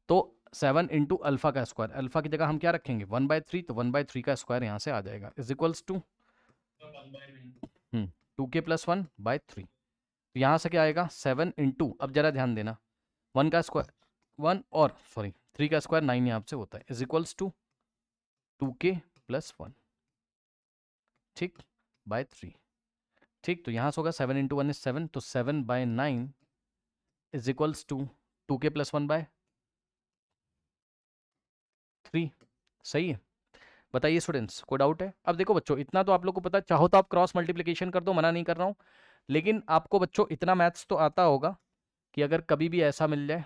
तो 7 इंटू अल्फा का स्क्वायर, अल्फा की जगह हम क्या रखेंगे, 1/3, तो 1/3 का स्क्वायर यहाँ से आ जाएगा, इज इक्वल्स टू 2k + 1/3। तो यहाँ से क्या आएगा, 7 इंटू, अब जरा ध्यान देना, 1 का स्क्वायर 1, और सॉरी 3 का स्क्वायर 9 यहाँ से होता है, इज इक्वल्स टू 2k + 1, ठीक, बाय 3। ठीक, तो यहाँ से होगा 7 इंटू 1 इज 7, तो 7/9 इज इक्वल्स टू 2k + 1/3। सही है, बताइए स्टूडेंट्स, कोई डाउट है? अब देखो बच्चों, इतना तो आप लोग को पता, चाहो तो आप क्रॉस मल्टीप्लिकेशन कर दो, मना नहीं कर रहा हूँ, लेकिन आपको बच्चों इतना मैथ्स तो आता होगा कि अगर कभी भी ऐसा मिल जाए,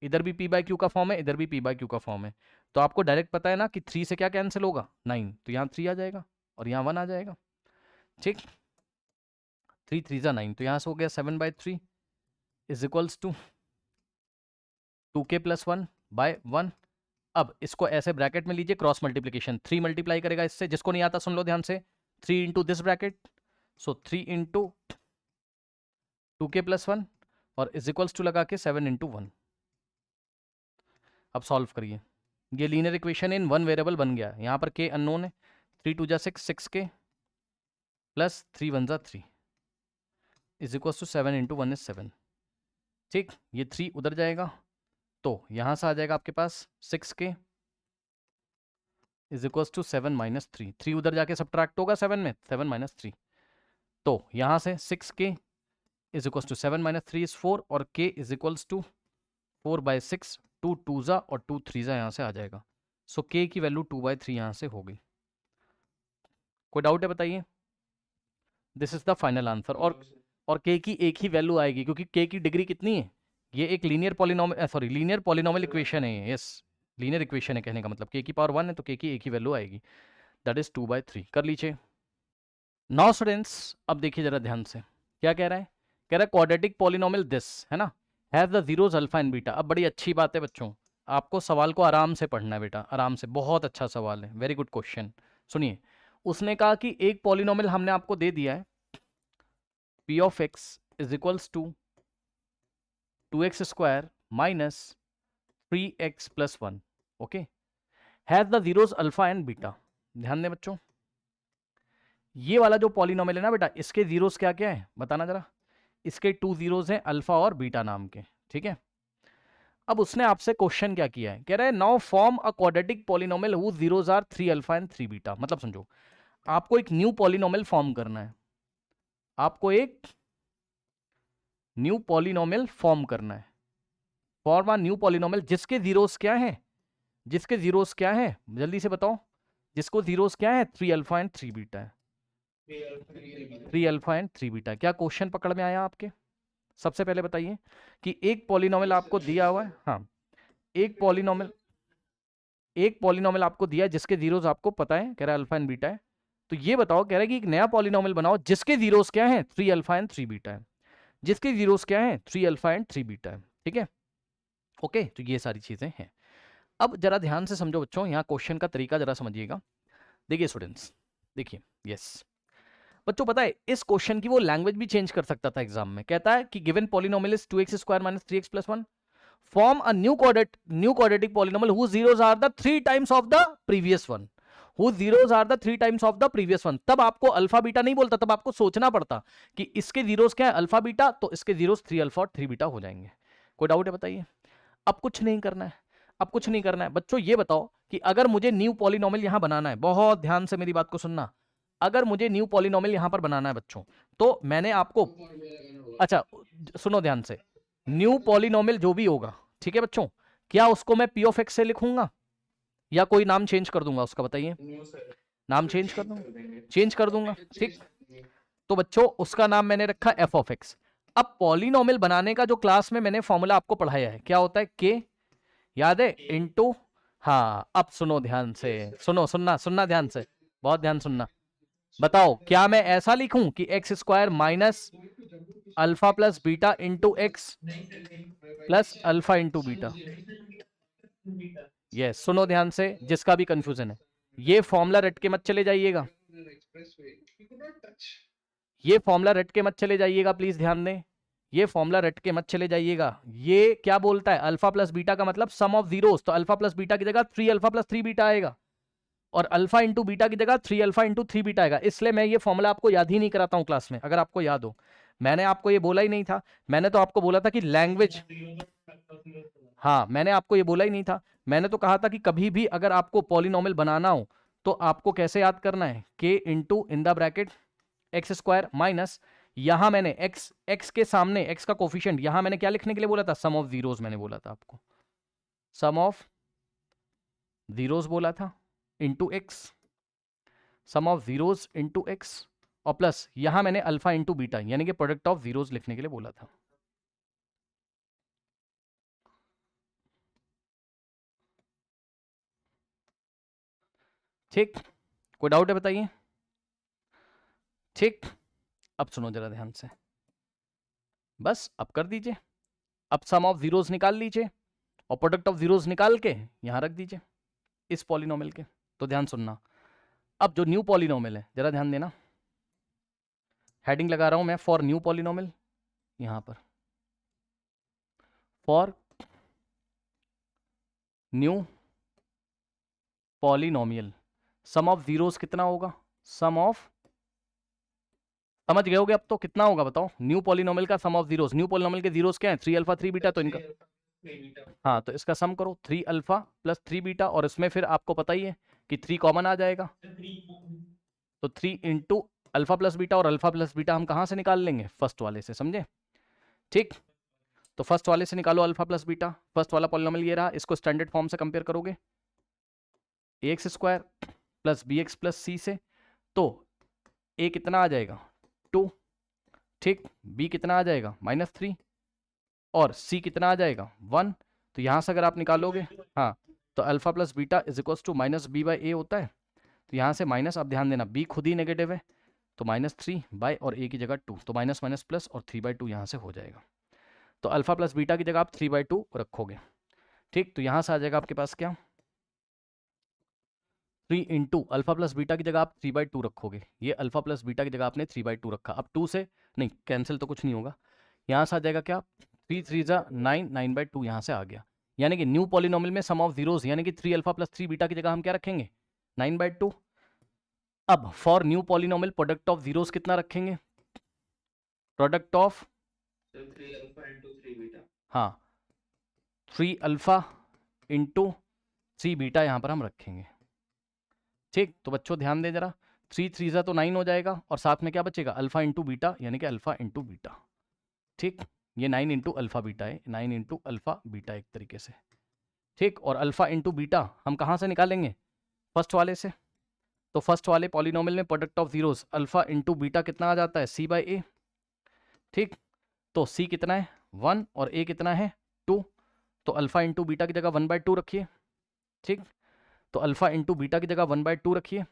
इधर भी P/Q का फॉर्म है, इधर भी P/Q का फॉर्म है, तो आपको डायरेक्ट पता है ना कि 3 से क्या कैंसिल होगा, 9, तो यहाँ 3 आ जाएगा और यहाँ 1 आ जाएगा। ठीक, 3 3 × 9, तो यहाँ से हो गया 7/3 इज इक्वल्स टू 2k + 1/1। अब इसको ऐसे ब्रैकेट में लीजिए, क्रॉस मल्टीप्लिकेशन, 3 मल्टीप्लाई करेगा इससे, जिसको नहीं आता सुन लो ध्यान से, 3 into this bracket, so 3 into 2k plus 1 और इज इक्वल्स टू लगा के 7 इंटू 1। अब सॉल्व करिए, ये linear equation in one variable बन गया। यहाँ पर k अननोन है, 3 2 जा 6, 6k प्लस 3 1 जा 3 is equals to 7 into 1 is 7। ठीक, ये 3 उधर जाएगा तो यहाँ से आ जाएगा आपके पास 6k is equals to 7 minus 3। 3 उधर जाके सब्ट्रैक्ट होगा 7 में, 7 माइनस 3। तो यहाँ से 6k is equals to 7 minus 3 is 4 और k इज इक्वल्स टू 4/6, 2 2 जा और 2 3 जा यहाँ से आ जाएगा। सो k की वैल्यू 2/3 यहाँ से हो गई। कोई डाउट है बताइए? This is the final answer. और k की एक ही वैल्यू आएगी क्योंकि k की डिग्री कितनी है? ये एक linear polynomial, sorry linear polynomial equation है। यस, लीनियर इक्वेशन है, कहने का मतलब k की पावर 1 है तो k की एक ही वैल्यू आएगी, दैट इज 2/3। कर लीजिए। नाउ स्टूडेंट्स अब देखिए जरा ध्यान से, क्या कह रहा है? कह रहा है क्वाड्रेटिक पॉलिनोमियल दिस, है ना, has the zeros alpha and beta. अब बड़ी अच्छी बात है बच्चों, आपको सवाल को आराम से पढ़ना है बेटा, आराम से, बहुत अच्छा सवाल है, वेरी गुड क्वेश्चन। सुनिए, उसने कहा कि एक पॉलिनोमियल हमने आपको दे दिया है, p of x is equals to 2x square minus 3x plus 1, okay, has the zeros alpha and beta. ध्यान दें बच्चों, ये वाला जो पॉलिनोमियल है ना बेटा, इसके जीरोस क्या क्या है बताना जरा। इसके 2 जीरोस हैं, अल्फा और बीटा नाम के, ठीक है। अब उसने आपसे क्वेश्चन क्या किया है, कह रहा है now form a quadratic polynomial whose zeros are 3 alpha and 3 beta. मतलब समझो, आपको एक न्यू पॉलिनोमियल फॉर्म करना है, आपको एक न्यू पॉलिनोमियल फॉर्म करना है। फॉर्म अ न्यू पॉलिनोमियल जिसके जीरोस क्या है, जिसके जीरोस क्या है जल्दी से बताओ, जिसको जीरोस क्या है, 3 अल्फा एंड 3 बीटा है। 3 अल्फा एंड 3 बीटा। क्या क्वेश्चन पकड़ में आया आपके? सबसे पहले बताइए कि एक पॉलिनोमियल आपको दिया हुआ है, हाँ, एक पॉलिनोमियल आपको दिया है जिसके जीरोस आपको पता है, कह रहा है अल्फा एंड बीटा है। तो ये बताओ, कह रहा है कि एक नया पॉलिनोमियल बनाओ जिसके जीरोस क्या है, 3 अल्फा एंड 3 बीटा है। जिसके जीरोस क्या है, 3 अल्फा एंड 3 बीटा है, ठीक है, ओके। तो ये सारी चीजें हैं। अब जरा ध्यान से समझो बच्चों, यहाँ क्वेश्चन का तरीका जरा समझिएगा। देखिए स्टूडेंट्स, देखिए, यस बच्चों, पता है इस क्वेश्चन की वो लैंग्वेज भी चेंज कर सकता था एग्जाम में। कहता है कि given polynomial is 2x square minus 3x plus 1, form a new quadratic polynomial whose zeros are the 3 times of the previous one, whose zeros are the 3 times of the previous one. तब आपको alpha beta नहीं बोलता, तब आपको सोचना पड़ता कि इसके जीरोस क्या है, अल्फा बीटा, तो इसके जीरोस 3 अल्फा और 3 बीटा हो जाएंगे। कोई डाउट है बताइए? अब कुछ नहीं करना है, अब कुछ नहीं करना है बच्चों। ये बताओ कि अगर मुझे न्यू पॉलिनोमियल यहां बनाना है, बहुत ध्यान से मेरी बात को सुनना, अगर मुझे न्यू पॉलिनोमियल यहां पर बनाना है बच्चों, तो मैंने आपको, अच्छा सुनो ध्यान से, न्यू पॉलिनोमियल जो भी होगा, ठीक है बच्चों, क्या उसको मैं p ऑफ x से लिखूंगा या कोई नाम चेंज कर दूंगा उसका? बताइए, नाम चेंज कर दूंगा, चेंज कर दूंगा, ठीक। तो बच्चों उसका नाम मैंने रखा f ऑफ x। अब पॉलिनोमियल बनाने का जो क्लास में मैंने फॉर्मूला आपको पढ़ाया है, क्या होता है, k, याद है, इनटू, हाँ। अब सुनो ध्यान से, सुनना ध्यान से, बहुत ध्यान सुनना। बताओ क्या मैं ऐसा लिखूं कि x square minus alpha plus beta into x plus alpha into beta? Yes, सुनो ध्यान से, जिसका भी कंफ्यूजन है, ये फॉर्मूला रट के मत चले जाइएगा, ये फॉर्मूला रट के मत चले जाइएगा, प्लीज ध्यान दें, ये फॉर्मूला रट के मत चले जाइएगा। ये क्या बोलता है, अल्फा प्लस बीटा का मतलब सम ऑफ जीरोस, तो अल्फा प्लस बीटा की जगह 3 अल्फा प्लस 3 बीटा आएगा और अल्फा इंटू बीटा की जगह 3 अल्फा इंटू 3 बीटा आएगा। इसलिए मैं ये फॉर्मूला आपको याद ही नहीं कराता हूं क्लास में, अगर आपको याद हो। मैंने आपको ये बोला ही नहीं था, मैंने तो आपको बोला था कि लैंग्वेज, हाँ मैंने आपको ये बोला ही नहीं था, मैंने तो कहा था कि कभी भी अगर आपको पॉलिनोमियल बनाना हो तो आपको कैसे याद करना है, k into in the bracket x square minus, यहां मैंने x के सामने x का कोफिशिएंट, यहां मैंने क्या लिखने के लिए बोला था, सम ऑफ जीरोस मैंने बोला था आपको, सम ऑफ जीरोस बोला था, into x, sum of zeros into x, और प्लस यहां मैंने अल्फा इंटू बीटा यानी कि प्रोडक्ट ऑफ जीरोस लिखने के लिए बोला था। ठीक, कोई डाउट है बताइए? ठीक, अब सुनो जरा ध्यान से, बस अब कर दीजिए, अब सम ऑफ जीरोस निकाल लीजिए और प्रोडक्ट ऑफ जीरोस निकाल के यहां रख दीजिए इस पॉलिनोमियल के। तो ध्यान सुनना, अब जो न्यू पॉलिनोमियल है जरा ध्यान देना, हेडिंग लगा रहा हूं मैं फॉर न्यू पॉलिनोमियल, यहां पर for new polynomial sum of zeros कितना होगा, सम ऑफ, समझ गए होगे अब तो, कितना होगा बताओ, न्यू पॉलिनोमियल का सम ऑफ जीरोस, न्यू पॉलिनोमियल के जीरोस क्या है, 3 अल्फा 3 बीटा, तो इनका हाँ तो इसका सम करो 3 अल्फा प्लस 3 बीटा, और इसमें फिर आपको पता ही है कि 3 कॉमन आ जाएगा, तो 3 इंटू अल्फा प्लस बीटा, और अल्फा प्लस बीटा हम कहाँ से निकाल लेंगे, फर्स्ट वाले से, समझे, ठीक। तो फर्स्ट वाले से निकालो अल्फा प्लस बीटा, फर्स्ट वाला पॉलिनोमियल ये रहा, इसको स्टैंडर्ड फॉर्म से कंपेयर करोगे x square plus b x plus c से, तो ए कितना आ जाएगा 2, ठीक, बी कितना आ जाएगा -3, और सी कितना आ जाएगा 1। तो यहाँ से अगर आप निकालोगे, हाँ, तो alpha plus beta is equals to minus b by a होता है, तो यहाँ से माइनस, अब ध्यान देना बी खुद ही नेगेटिव है, तो -3 बाई और ए की जगह 2, तो माइनस माइनस प्लस और 3/2 यहाँ से हो जाएगा। तो अल्फा प्लस बीटा की जगह आप 3/2 रखोगे, ठीक, तो यहाँ से आ जाएगा आपके पास क्या 3 इंटू अल्फा प्लस बीटा की जगह आप 3/2 रखोगे, ये अल्फा प्लस बीटा की जगह आपने 3/2 रखा, अब 2 से नहीं कैंसिल तो कुछ नहीं होगा, यहाँ से आ जाएगा क्या 3 3 जा 9, 9/2 यहाँ से आ गया, यानी कि न्यू पॉलिनोमियल में सम ऑफ जीरोस यानी कि 3 अल्फा प्लस 3 बीटा की जगह हम क्या रखेंगे 9/2। अब for new polynomial product of zeros कितना रखेंगे, product of 3 alpha into 3 beta, हाँ 3 अल्फा इंटू 3 बीटा यहाँ पर हम रखेंगे, ठीक। तो बच्चों ध्यान दें जरा, 3 3 जा तो 9 हो जाएगा, और साथ में क्या बचेगा अल्फा इंटू बीटा, यानी कि अल्फा इंटू बीटा, ठीक, ये 9 इंटू अल्फा बीटा है, 9 इंटू अल्फा बीटा एक तरीके से, ठीक। और अल्फा इंटू बीटा हम कहाँ से निकालेंगे, फर्स्ट वाले से, तो फर्स्ट वाले पॉलिनोमियल में product of zeros alpha into beta कितना आ जाता है सी बाई ए, ठीक। तो सी कितना है 1 और ए कितना है 2, तो अल्फा इंटू बीटा की जगह 1/2 रखिए, ठीक। तो अल्फा इंटू बीटा की जगह 1/2 रखिए,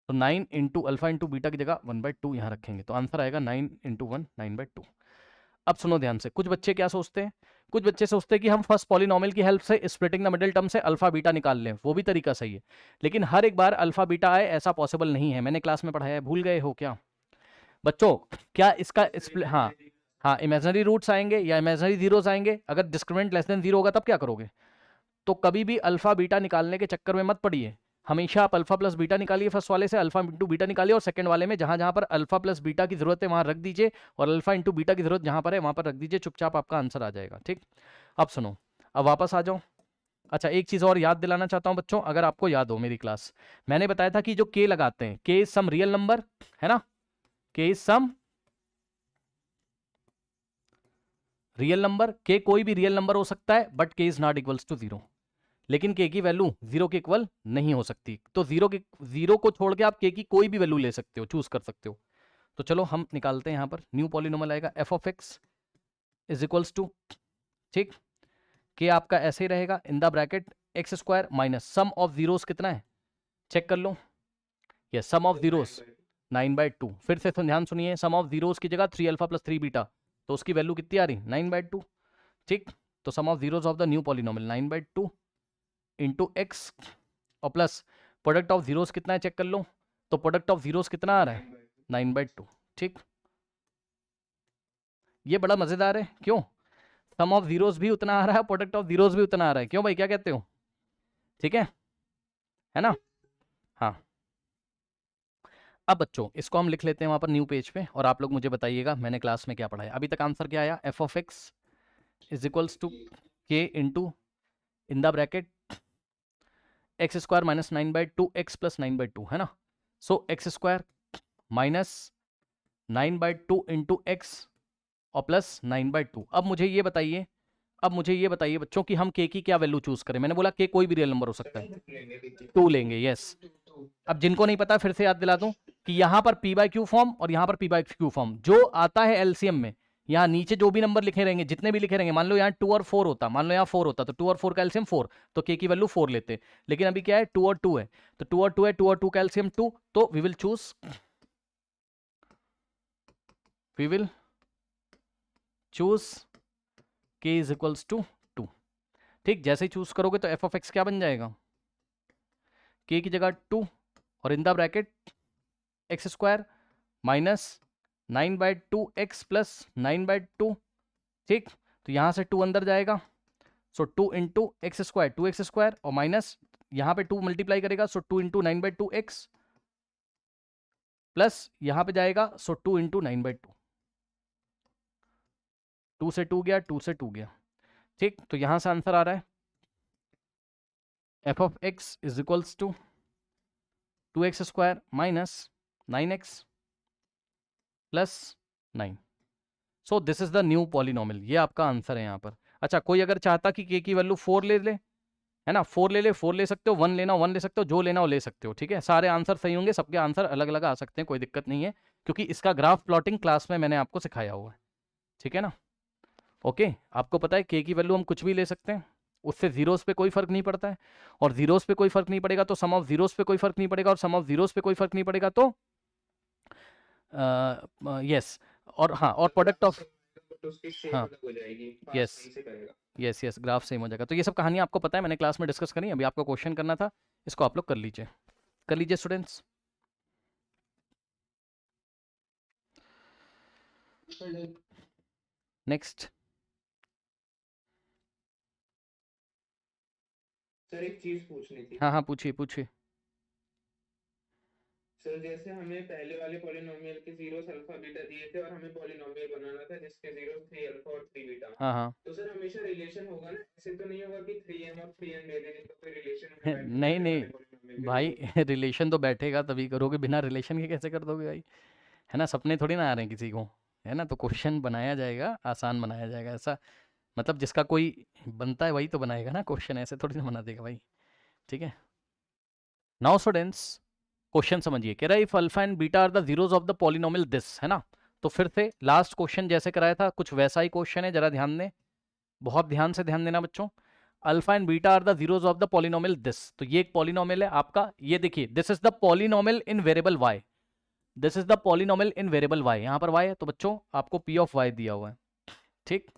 तो 9 इंटू अल्फा इंटू बीटा की जगह 1/2 यहाँ रखेंगे, तो आंसर आएगा 9 इंटू 1 9/2। अब सुनो ध्यान से, कुछ बच्चे क्या सोचते हैं, कुछ बच्चे सोचते हैं कि हम फर्स्ट पॉलिनोमियल की हेल्प से स्प्लिटिंग द मिडिल टर्म से अल्फा बीटा निकाल लें, वो भी तरीका सही है, लेकिन हर एक बार अल्फा बीटा आए ऐसा पॉसिबल नहीं है, मैंने क्लास में पढ़ाया है, भूल गए हो क्या बच्चों, क्या इसका हाँ हाँ इमेजिनरी रूट्स आएंगे या इमेजिनरी जीरोस आएंगे, अगर डिस्क्रिमिनेंट लेस देन 0 होगा तब क्या करोगे, तो कभी भी अल्फा बीटा निकालने के चक्कर में मत पड़िए, हमेशा आप अल्फा प्लस बीटा निकालिए, फर्स्ट वाले से अल्फा इंटू बीटा निकालिए, और सेकंड वाले में जहां जहां पर अल्फा प्लस बीटा की जरूरत है वहां रख दीजिए, और अल्फा इंटू बीटा की जरूरत जहां पर है वहां पर रख दीजिए, चुपचाप आपका आंसर आ जाएगा, ठीक। अब सुनो, अब वापस आ जाओ, अच्छा एक चीज और याद दिलाना चाहता हूं बच्चों, अगर आपको याद हो मेरी क्लास, मैंने बताया था कि जो के लगाते हैं, के इज सम रियल नंबर, है ना, के इज सम रियल नंबर, के कोई भी रियल नंबर हो सकता है, बट के इज नॉट इक्वल्स टू 0, लेकिन के की वैल्यू 0 के इक्वल नहीं हो सकती, तो 0 को छोड़ के आप के की कोई भी वैल्यू ले सकते हो, चूज कर सकते हो। तो चलो हम निकालते हैं, यहाँ पर न्यू पॉलिनोमियल आएगा f of x is equals to, ठीक, के आपका ऐसे ही रहेगा in the bracket x square minus sum of zeros कितना है, चेक कर लो, ये सम ऑफ जीरोस 9/2, फिर से ध्यान सुनिए, सम ऑफ जीरोस की जगह 3 अल्फा प्लस 3 बीटा, तो उसकी वैल्यू कितनी आ रही 9/2, ठीक। तो sum of zeros of the new polynomial 9/2 into x, और प्लस प्रोडक्ट ऑफ जीरोस कितना है चेक कर लो, तो प्रोडक्ट ऑफ जीरोस कितना आ रहा है 9/2, ठीक। ये बड़ा मजेदार है, क्यों, सम ऑफ जीरोस भी उतना आ रहा है, प्रोडक्ट ऑफ जीरोस भी उतना आ रहा है, क्यों भाई क्या कहते हो, ठीक है ना, हाँ। अब बच्चों इसको हम लिख लेते हैं वहां पर न्यू पेज पे, और आप लोग मुझे बताइएगा मैंने क्लास में क्या पढ़ाया, अभी तक आंसर क्या आया, f of x is equals to k into in the bracket x square minus 9/2 x plus 9/2, है ना, so x square minus 9/2 into x और प्लस 9/2। अब मुझे ये बताइए बच्चों कि हम के की क्या वैल्यू चूज करें, मैंने बोला के कोई भी रियल नंबर हो सकता है, 2 लेंगे, यस। अब जिनको नहीं पता फिर से याद दिला दूं कि यहां पर पी बाई क्यू फॉर्म और यहां पर पी बाई क्यू फॉर्म जो आता है एलसीएम में, यहाँ नीचे जो भी नंबर लिखे रहेंगे, जितने भी लिखे रहेंगे, मान लो यहाँ 2 और 4 होता, मान लो यहाँ 4 होता, तो 2 और 4 का एलसीएम 4, तो के की वैल्यू 4 लेते, लेकिन अभी क्या है 2 और 2 है, तो 2 और 2 है, 2 और 2 का एलसीएम 2, तो वी विल चूज के इज इक्वल्स टू 2, ठीक। जैसे ही चूज करोगे तो एफ ऑफ एक्स क्या बन जाएगा, के की जगह 2 और इन the bracket x square minus 9/2x plus 9/2, ठीक। तो यहाँ से 2 अंदर जाएगा, सो 2 into x square 2x square, और माइनस यहाँ पे 2 मल्टीप्लाई करेगा, सो 2 इंटू 9/2x प्लस यहाँ पे जाएगा, सो 2 इंटू 9/2, 2 से 2 गया, 2 से 2 गया, ठीक। तो यहाँ से आंसर आ रहा है f of x is equals to 2x square minus 9x plus 9। So this is the new polynomial, ये आपका आंसर है यहाँ पर। अच्छा, कोई अगर चाहता कि k की वैल्यू 4 ले ले, है ना, 4 ले ले, 4 ले सकते हो, 1 लेना 1 ले सकते हो, जो लेना वो ले सकते हो, ठीक है। सारे आंसर सही होंगे, सबके आंसर अलग अलग आ सकते हैं, कोई दिक्कत नहीं है, क्योंकि इसका ग्राफ प्लॉटिंग क्लास में मैंने आपको सिखाया हुआ है, ठीक है ना। ओके, आपको पता है k की वैल्यू हम कुछ भी ले सकते हैं, उससे जीरोस पे कोई फर्क नहीं पड़ता है, और जीरोस पे कोई फर्क नहीं पड़ेगा तो सम ऑफ जीरोस पे कोई फर्क नहीं पड़ेगा, और सम ऑफ जीरोस पे कोई फर्क नहीं पड़ेगा तो यस, और हाँ, और प्रोडक्ट ऑफ, तो उसकी शेप हाँ, अलग हो जाएगी, यस सही से करेगा। यस यस, ग्राफ सेम हो जाएगा। तो ये सब कहानी आपको पता है, मैंने क्लास में डिस्कस करी, अभी आपको क्वेश्चन करना था, इसको आप लोग कर लीजिए स्टूडेंट्स। नेक्स्ट। सर एक चीज पूछनी थी। हाँ हाँ, पूछिए। सर जैसे हमें पहले वाले पॉलिनोमियल के जीरोस अल्फा बीटा दिए थे, और हमें पॉलिनोमियल बनाना था जिसके जीरोस 3 अल्फा और 3 बीटा। हाँ तो सर हमेशा रिलेशन होगा ना, ऐसे तो नहीं होगा कि 3m और 3n दे दें तो कोई रिलेशन हाँ, नहीं भाई, रिलेशन तो बैठेगा तभी करोगे, बिना रिलेशन के कैसे कर दोगे भाई, है ना। सपने थोड़ी ना आ रहे हैं किसी को, है ना। तो क्वेश्चन बनाया जाएगा, आसान बनाया जाएगा, ऐसा मतलब जिसका कोई बनता है वही तो बनाएगा ना क्वेश्चन, ऐसे थोड़ी ना बना देगा भाई, ठीक है। नाउ स्टूडेंट्स, क्वेश्चन समझिए, कह रहा है if alpha and beta are the zeros of the polynomial this, है ना। तो फिर से लास्ट क्वेश्चन जैसे कराया था कुछ वैसा ही क्वेश्चन है, जरा ध्यान दें, बहुत ध्यान से ध्यान देना बच्चों। Alpha and beta are the zeros of the polynomial this, तो ये एक पॉलिनोमियल है आपका, ये देखिए, this is the polynomial in variable y, this is the polynomial in variable y, यहां पर वाई है, तो बच्चों आपको पी ऑफ वाई दिया हुआ है, ठीक,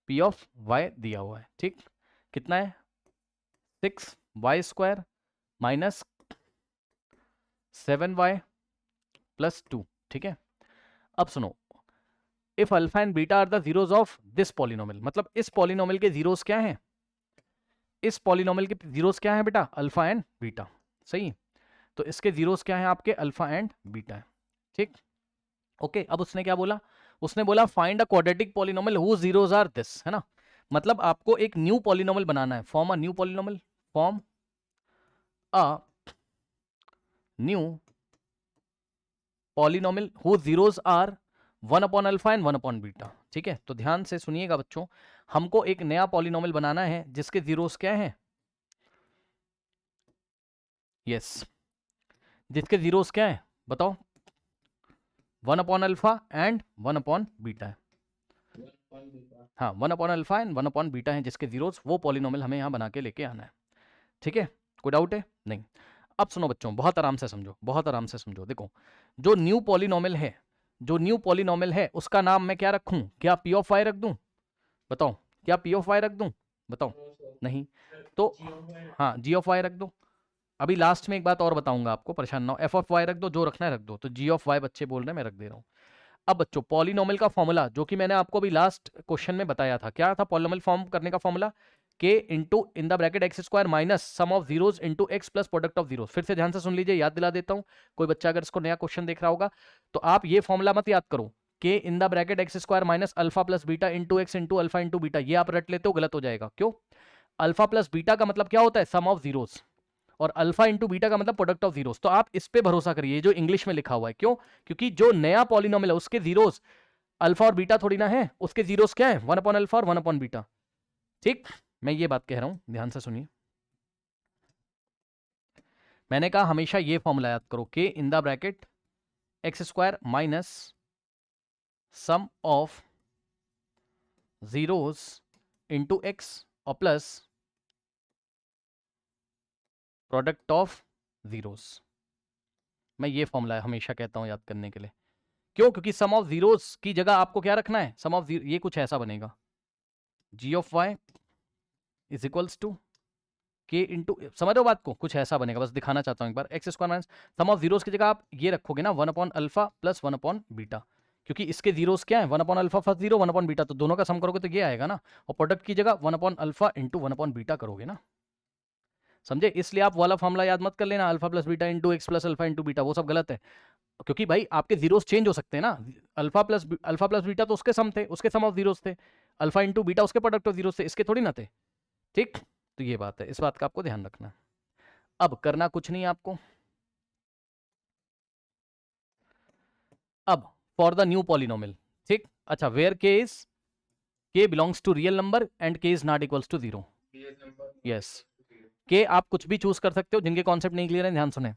पी ऑफ वाई दिया हुआ है, ठीक। कितना है, 6y² माइनस 7y प्लस 2, ठीक है। अब सुनो, if alpha and beta are the zeros of this polynomial, मतलब इस पॉलिनोमियल के जीरोस क्या हैं, इस पॉलिनोमियल के जीरोस क्या हैं बेटा, अल्फा एंड बीटा, सही। तो इसके जीरोस क्या हैं आपके, अल्फा एंड बीटा है, ठीक। ओके, अब उसने क्या बोला, उसने बोला find a quadratic polynomial whose zeros are this, है ना। मतलब आपको एक न्यू पॉलिनोमियल बनाना है, form a new polynomial, form a new polynomial whose zeros are 1 upon alpha and 1 upon beta, ठीक है। तो ध्यान से सुनिएगा बच्चों, हमको एक नया पॉलिनोमियल बनाना है जिसके जीरोस क्या हैं, यस, जिसके जीरोस क्या है बताओ, 1 upon alpha and 1 upon beta है, हाँ, 1 upon alpha and 1 upon beta है जिसके जीरोस, वो पॉलिनोमियल हमें यहाँ बना के लेके आना है, ठीक है। कोई डाउट है, नहीं। अब सुनो बच्चों, बहुत आराम से समझो, बहुत आराम से समझो, देखो, जो न्यू पॉलिनोमियल है, जो न्यू पॉलिनोमियल है उसका नाम मैं क्या रखूं, क्या पी ऑफ वाई रख दूं, बताओ, क्या पी ऑफ वाई रख दूं, बताओ, नहीं, तो हाँ, जी ऑफ वाई रख दो। अभी लास्ट में एक बात और बताऊंगा आपको, परेशान ना हो, एफ ऑफ वाई रख दो, जो रखना है रख दो, तो जी ऑफ वाई बच्चे बोल रहे हैं, मैं रख दे रहा हूँ। अब बच्चों, पॉलिनोमियल का फॉर्मूला जो कि मैंने आपको अभी लास्ट क्वेश्चन में बताया था, क्या था पॉलिनोमियल फॉर्म करने का formula, k into in the bracket x square minus sum of zeros into x plus product of zeros. फिर से ध्यान से सुन लीजिए, याद दिला देता हूं, कोई बच्चा अगर इसको नया क्वेश्चन देख रहा होगा तो आप ये फॉर्मूला मत याद करो, k in the bracket x square minus alpha plus beta into x into alpha into beta, ये आप रट लेते हो, गलत हो जाएगा। क्यों, अल्फा प्लस बीटा का मतलब क्या होता है, सम ऑफ जीरोस, और अल्फा इंटू बीटा का मतलब प्रोडक्ट ऑफ जीरोस। तो आप इस पे भरोसा करिए जो इंग्लिश में लिखा हुआ है, क्यों, क्योंकि जो नया पॉलिनोमियल है उसके जीरोस अल्फा और बीटा थोड़ी ना है, उसके जीरोस क्या है, 1 अपॉन अल्फा और 1 अपॉन बीटा, ठीक। मैं ये बात कह रहा हूं, ध्यान से सुनिए, मैंने कहा हमेशा ये फॉर्मूला याद करो, k in the bracket x square minus sum of zeros into x और प्लस प्रोडक्ट ऑफ जीरोस। मैं ये फॉर्मूला हमेशा कहता हूं याद करने के लिए, क्यों, क्योंकि सम ऑफ जीरोस की जगह आपको क्या रखना है, सम ऑफ ये कुछ ऐसा बनेगा, g of y is equals to k into, समझ रहे हो बात को, कुछ ऐसा बनेगा, बस दिखाना चाहता हूँ एक बार। X square minus sum of zeros की जगह आप ये रखोगे ना 1/अल्फा प्लस 1/बीटा, क्योंकि इसके जीरोस क्या है 1/अल्फा फर्स्ट जीरो 1/बीटा, तो दोनों का सम करोगे तो ये आएगा ना, और प्रोडक्ट की जगह 1/अल्फा इंटू 1/बीटा करोगे ना, समझे? इसलिए आप वाला फॉर्मूला याद मत कर लेना alpha plus beta into x plus alpha into beta, वो सब गलत है, क्योंकि भाई आपके जीरोस चेंज हो सकते हैं ना, अल्फा प्लस बीटा तो उसके सम थे, उसके सम ऑफ जीरोस थे, अल्फा इंटू बीटा उसके प्रोडक्ट ऑफ जीरोस थे, इसके थोड़ी ना थे, ठीक? तो ये बात है, इस बात का आपको ध्यान रखना है। अब करना कुछ नहीं है आपको, अब फॉर द न्यू पॉलिनोमियल, ठीक? अच्छा, where k belongs to real number and k is not equals to 0। Yes, k आप कुछ भी चूज कर सकते हो, जिनके कॉन्सेप्ट नहीं क्लियर है ध्यान सुने,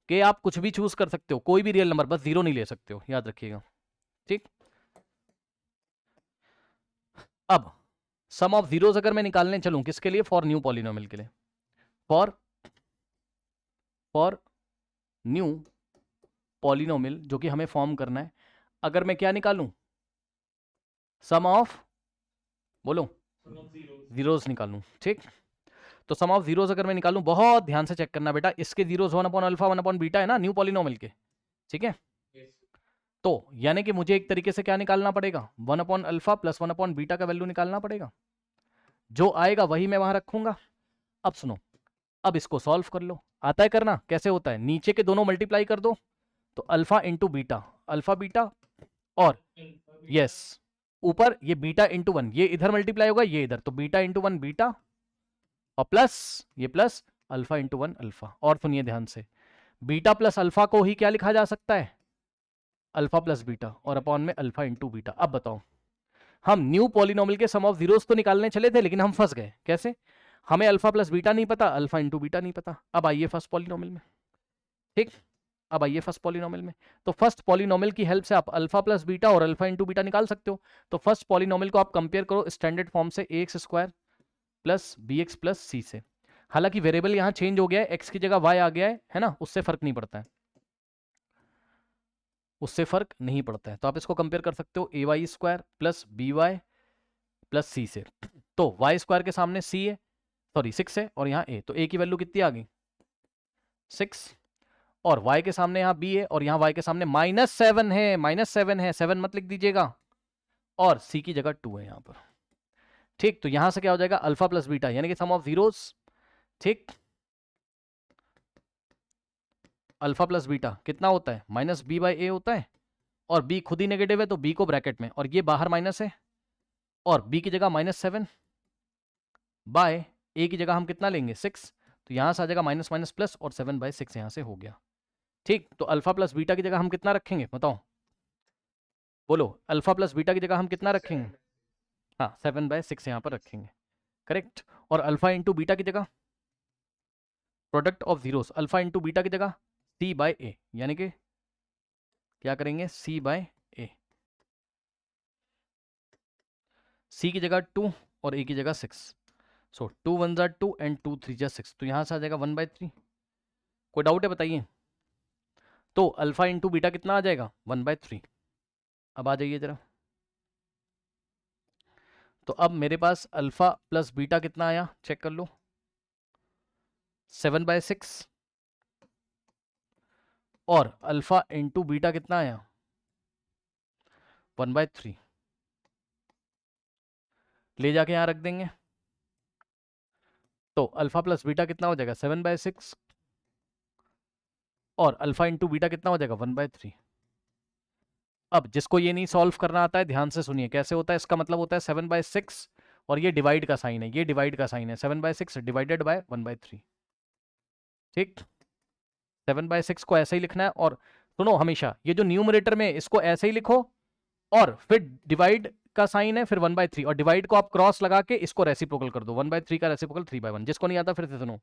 के आप कुछ भी चूज कर सकते हो, कोई भी रियल नंबर, बस 0 नहीं ले सकते हो, याद रखिएगा, ठीक? अब सम ऑफ जीरोस अगर मैं निकालने चलूं किसके लिए, फॉर न्यू पॉलिनोमियल के लिए, फॉर न्यू पॉलिनोमियल जो कि हमें फॉर्म करना है, अगर मैं क्या निकालूं, सम ऑफ, बोलो, जीरोस निकालूं, ठीक? तो सम ऑफ जीरोस अगर मैं निकालूं, बहुत ध्यान से चेक करना बेटा, इसके जीरोस 1/अल्फा 1/बीटा है ना न्यू पॉलिनोमियल के, ठीक है? तो यानी कि मुझे एक तरीके से क्या निकालना पड़ेगा, 1/अल्फा प्लस 1/बीटा का वैल्यू निकालना पड़ेगा, जो आएगा वही मैं वहां रखूंगा। अब सुनो, अब इसको सॉल्व कर लो, आता है करना, कैसे होता है, नीचे के दोनों मल्टीप्लाई कर दो, तो alpha into beta, alpha beta, और यस ऊपर ये बीटा इंटू 1, ये इधर मल्टीप्लाई होगा, ये इधर, तो बीटा इंटू 1 बीटा, और प्लस ये प्लस अल्फा इंटू 1 अल्फा। और सुनिए ध्यान से, बीटा प्लस अल्फा को ही क्या लिखा जा सकता है, अल्फा प्लस बीटा, और अपॉन में अल्फा इंटू बीटा। अब बताओ, हम न्यू पॉलिनोमियल के सम ऑफ जीरोस तो निकालने चले थे, लेकिन हम फंस गए, कैसे? हमें अल्फा प्लस बीटा नहीं पता, अल्फा इंटू बीटा नहीं पता। अब आइए फर्स्ट पॉलिनोमियल में, ठीक? अब आइए फर्स्ट पॉलिनोमियल में, तो फर्स्ट पॉलिनोमियल की हेल्प से आप अल्फा प्लस बीटा और अल्फा इंटू बीटा निकाल सकते हो। तो फर्स्ट पॉलिनोमियल को आप कंपेयर करो स्टैंडर्ड फॉर्म से, a x square plus b x plus c से। हालांकि वेरिएबल यहाँ चेंज हो गया है, एक्स की जगह वाई आ गया है ना, उससे फर्क नहीं पड़ता है, उससे फर्क नहीं पड़ता है। तो आप इसको कंपेयर कर सकते हो a y square plus b y plus c से। तो वाई स्क्वायर के सामने सी है, सॉरी 6 है, और यहाँ ए, तो ए की वैल्यू कितनी आ गई 6, और y के सामने यहाँ b है, और यहाँ y के सामने -7 है, -7 है, 7 मत लिख दीजिएगा, और c की जगह 2 है यहाँ पर, ठीक? तो यहां से क्या हो जाएगा, अल्फा प्लस बीटा, यानी कि सम ऑफ जीरोस, ठीक? अल्फा प्लस बीटा कितना होता है, -b/a होता है, और b खुद ही नेगेटिव है, तो b को ब्रैकेट में, और ये बाहर माइनस है, और b की जगह -7 बाय a की जगह हम कितना लेंगे 6, तो यहां से आ जाएगा माइनस माइनस प्लस, और 7/6 यहां से हो गया, ठीक? तो अल्फा प्लस बीटा की जगह हम कितना रखेंगे, बताओ, बोलो, अल्फा प्लस बीटा की जगह हम कितना रखेंगे, हाँ 7/6 यहाँ पर रखेंगे, करेक्ट? और अल्फा इंटू बीटा की जगह, product of zeros, alpha into beta की जगह c/a, यानी कि क्या करेंगे, c/a, c की जगह 2 और a की जगह 6, सो 2 1 जा 2 एंड 2 3 जा 6, तो यहाँ से आ जाएगा 1/3। कोई डाउट है बताइए? तो अल्फा इंटू बीटा कितना आ जाएगा 1/3। अब आ जाइए जरा, तो अब मेरे पास अल्फा प्लस बीटा कितना आया, चेक कर लो, 7/6, और अल्फा इंटू बीटा कितना आया 1/3, ले जाके यहां रख देंगे, तो अल्फा प्लस बीटा कितना हो जाएगा 7/6, और अल्फा इंटू बीटा कितना हो जाएगा 1/3। अब जिसको ये नहीं सॉल्व करना आता है, ध्यान से सुनिए कैसे होता है, इसका मतलब होता है 7/6, और ये डिवाइड का साइन है, ये डिवाइड का साइन है, 7/6 डिवाइडेड बाय 1/3, ठीक? 7/6 को ऐसे ही लिखना है, और सुनो हमेशा ये जो न्यूमरेटर में इसको ऐसे ही लिखो, और फिर डिवाइड का साइन है, फिर 1/3, और डिवाइड को आप क्रॉस लगा के इसको रेसिप्रोकल कर दो, 1/3 का रेसिप्रोकल 3/1। जिसको नहीं आता फिर से सुनो,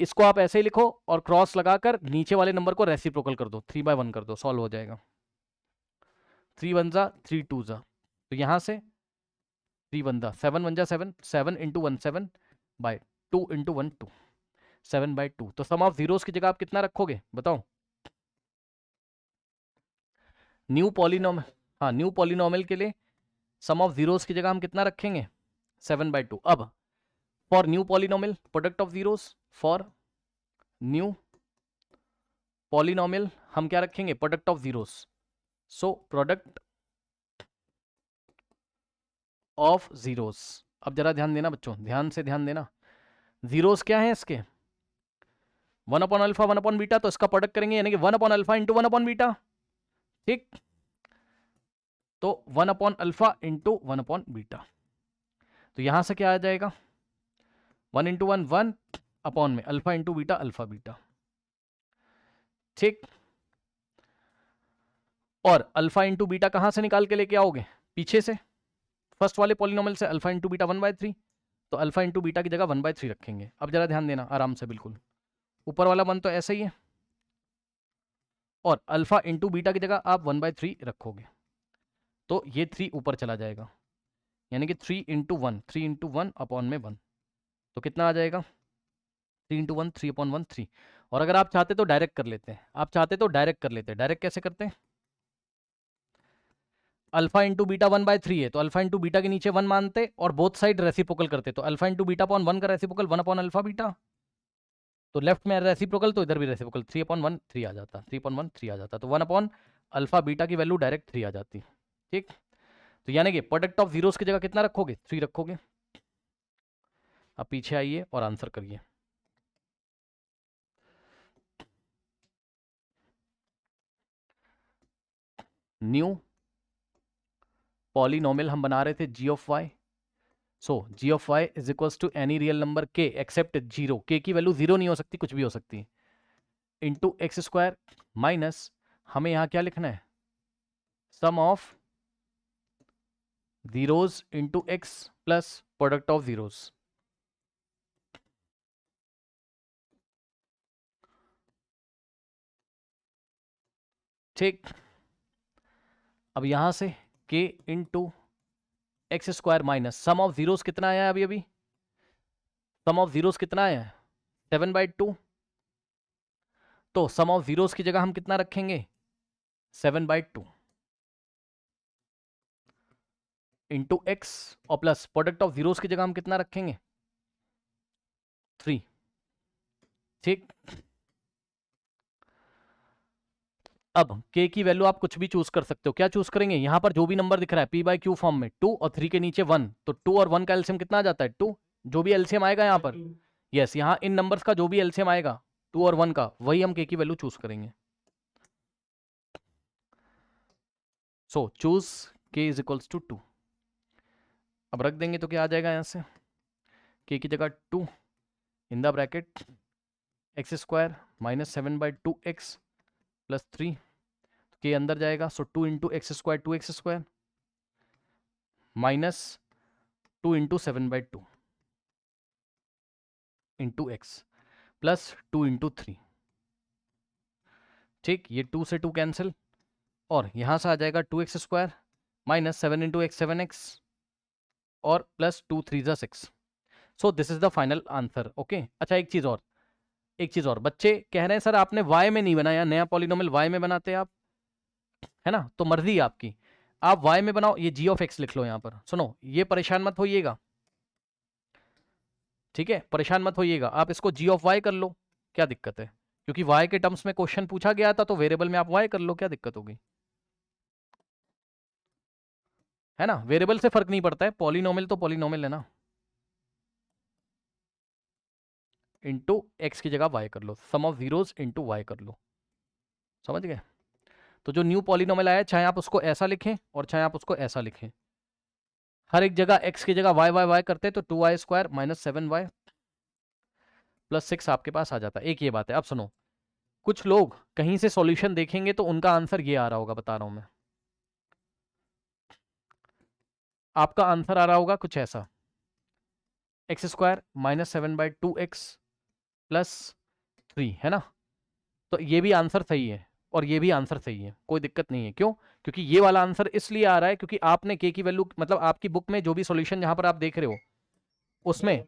इसको आप ऐसे ही लिखो और क्रॉस लगाकर नीचे वाले नंबर को रेसिप्रोकल कर दो, 3/1 कर दो, सॉल्व हो जाएगा। 3 1 जा 3 2 जा, तो यहां से 3 1 जा 7 1 जा 7, 7 इंटू 1 7 बाय 2 इंटू 1 2, 7/2। तो सम ऑफ जीरोस की जगह आप कितना रखोगे बताओ, न्यू पॉलिनोमियल, हाँ न्यू पॉलिनोमियल के लिए सम ऑफ जीरोस की जगह हम कितना रखेंगे 7/2। अब for new polynomial product of zeros, for new polynomial हम क्या रखेंगे, product of zeros. So product of zeros. अब जरा ध्यान देना बच्चों, ध्यान से ध्यान देना। जीरोस क्या है इसके, 1 अपॉन अल्फा 1 अपॉन बीटा, तो इसका प्रोडक्ट करेंगे यानी कि 1 upon alpha into 1 upon beta. ठीक, तो 1 upon alpha into 1 upon beta, तो यहां से क्या आ जाएगा, 1 इंटू 1 1 अपॉन में alpha into beta alpha beta. ठीक, और अल्फा इंटू बीटा कहां से निकाल के लेके आओगे, पीछे से, फर्स्ट वाले पॉलिनोमियल से, अल्फा इंटू बीटा 1/3, तो अल्फा इंटू बीटा की जगह 1/3 रखेंगे। अब जरा ध्यान देना आराम से, बिल्कुल ऊपर वाला 1 तो ऐसा ही है, और अल्फा इंटू बीटा की जगह आप 1/3 रखोगे, तो ये 3 ऊपर चला जाएगा, यानी कि 3 इंटू 1 अपॉन में 1, तो कितना आ जाएगा, 3 इंटू 1 3 अपॉन 1 3। और अगर आप चाहते तो डायरेक्ट कर लेते हैं, आप चाहते तो डायरेक्ट कर लेते हैं। डायरेक्ट कैसे करते हैं, अल्फा इंटू बीटा 1/3 है, तो अल्फा इंटू बीटा के नीचे 1 मानते और बोथ साइड रेसिप्रोकल करते, तो अल्फा इंटू बीटा अपॉन 1 का रेसिप्रोकल 1 अपॉन अल्फा बीटा, तो लेफ्ट में रेसिप्रोकल तो इधर भी रेसिप्रोकल, 3 अपॉन 1 3 आ जाता, 3 अपॉन 1 3 आ जाता, तो 1 अपॉन अल्फा बीटा की वैल्यू डायरेक्ट 3 आ जाती। ठीक, तो यानी कि प्रोडक्ट ऑफ जीरोस की जगह कितना रखोगे, 3 रखोगे। अब पीछे आइए और आंसर करिए। न्यू पॉलिनोमियल हम बना रहे थे g of y, so g of y is equals to any real number k except zero, k की वैल्यू जीरो नहीं हो सकती, कुछ भी हो सकती है, इंटू एक्स स्क्वायर माइनस, हमें यहां क्या लिखना है, sum of zeros into x plus product of zeros. ठीक, अब यहां से k into x square minus sum of zeros कितना आया है, अभी अभी सम ऑफ जीरोस कितना आया है, 7/2, तो सम ऑफ जीरोस की जगह हम कितना रखेंगे, 7/2 इंटू एक्स, और प्लस प्रोडक्ट ऑफ जीरोस की जगह हम कितना रखेंगे, 3। ठीक, अब k की वैल्यू आप कुछ भी चूज कर सकते हो, क्या चूज करेंगे, यहां पर जो भी नंबर दिख रहा है p/q फॉर्म में 2 और 3 के नीचे 1, तो 2 और 1 का एलसीएम कितना आ जाता है, 2, जो भी एलसीएम आएगा यहाँ पर, यस यहाँ इन नंबर्स का जो भी एलसीएम आएगा 2 और 1 का, वही हम k की वैल्यू चूज करेंगे। So choose k is equals to 2, अब रख देंगे तो क्या आ जाएगा, यहां से k की जगह 2 इन the bracket x square minus 7/2 x plus 3, के अंदर जाएगा, सो 2 into x square 2x square minus 2 into 7/2 into x plus 2 into 3। ठीक, ये 2 से 2 कैंसिल, और यहां से आ जाएगा 2x square minus 7 into x 7x और plus 2 3 6। So this is the final answer. Okay, अच्छा एक चीज और बच्चे कह रहे हैं सर आपने y में नहीं बनाया, नया पॉलिनोमियल y में बनाते हैं आप, है ना, तो मर्जी है आपकी, आप y में बनाओ, ये g ऑफ x लिख लो यहाँ पर। सुनो, ये परेशान मत होइएगा, ठीक है, परेशान मत होइएगा, आप इसको g ऑफ y कर लो, क्या दिक्कत है, क्योंकि y के टर्म्स में क्वेश्चन पूछा गया था, तो वेरिएबल में आप y कर लो, क्या दिक्कत होगी, है ना, वेरिएबल से फर्क नहीं पड़ता है, पॉलिनोमियल तो पॉलिनोमियल है ना, इंटू एक्स की जगह y कर लो, सम ऑफ जीरोस इंटू y कर लो, समझ गए। तो जो न्यू पॉलिनोमियल आया, चाहे आप उसको ऐसा लिखें और चाहे आप उसको ऐसा लिखें, हर एक जगह x की जगह y करते तो 2y square minus 7y plus 6 आपके पास आ जाता। एक ये बात है। अब सुनो, कुछ लोग कहीं से सॉल्यूशन देखेंगे तो उनका आंसर ये आ रहा होगा, बता रहा हूं मैं, आपका आंसर आ रहा होगा कुछ ऐसा, x square minus 7/2x plus 3, है ना, तो ये भी आंसर सही है और ये भी आंसर सही है, कोई दिक्कत नहीं है। क्यों, क्योंकि ये वाला आंसर इसलिए आ रहा है क्योंकि आपने k की वैल्यू, मतलब आपकी बुक में जो भी सॉल्यूशन जहां पर आप देख रहे हो उसमें,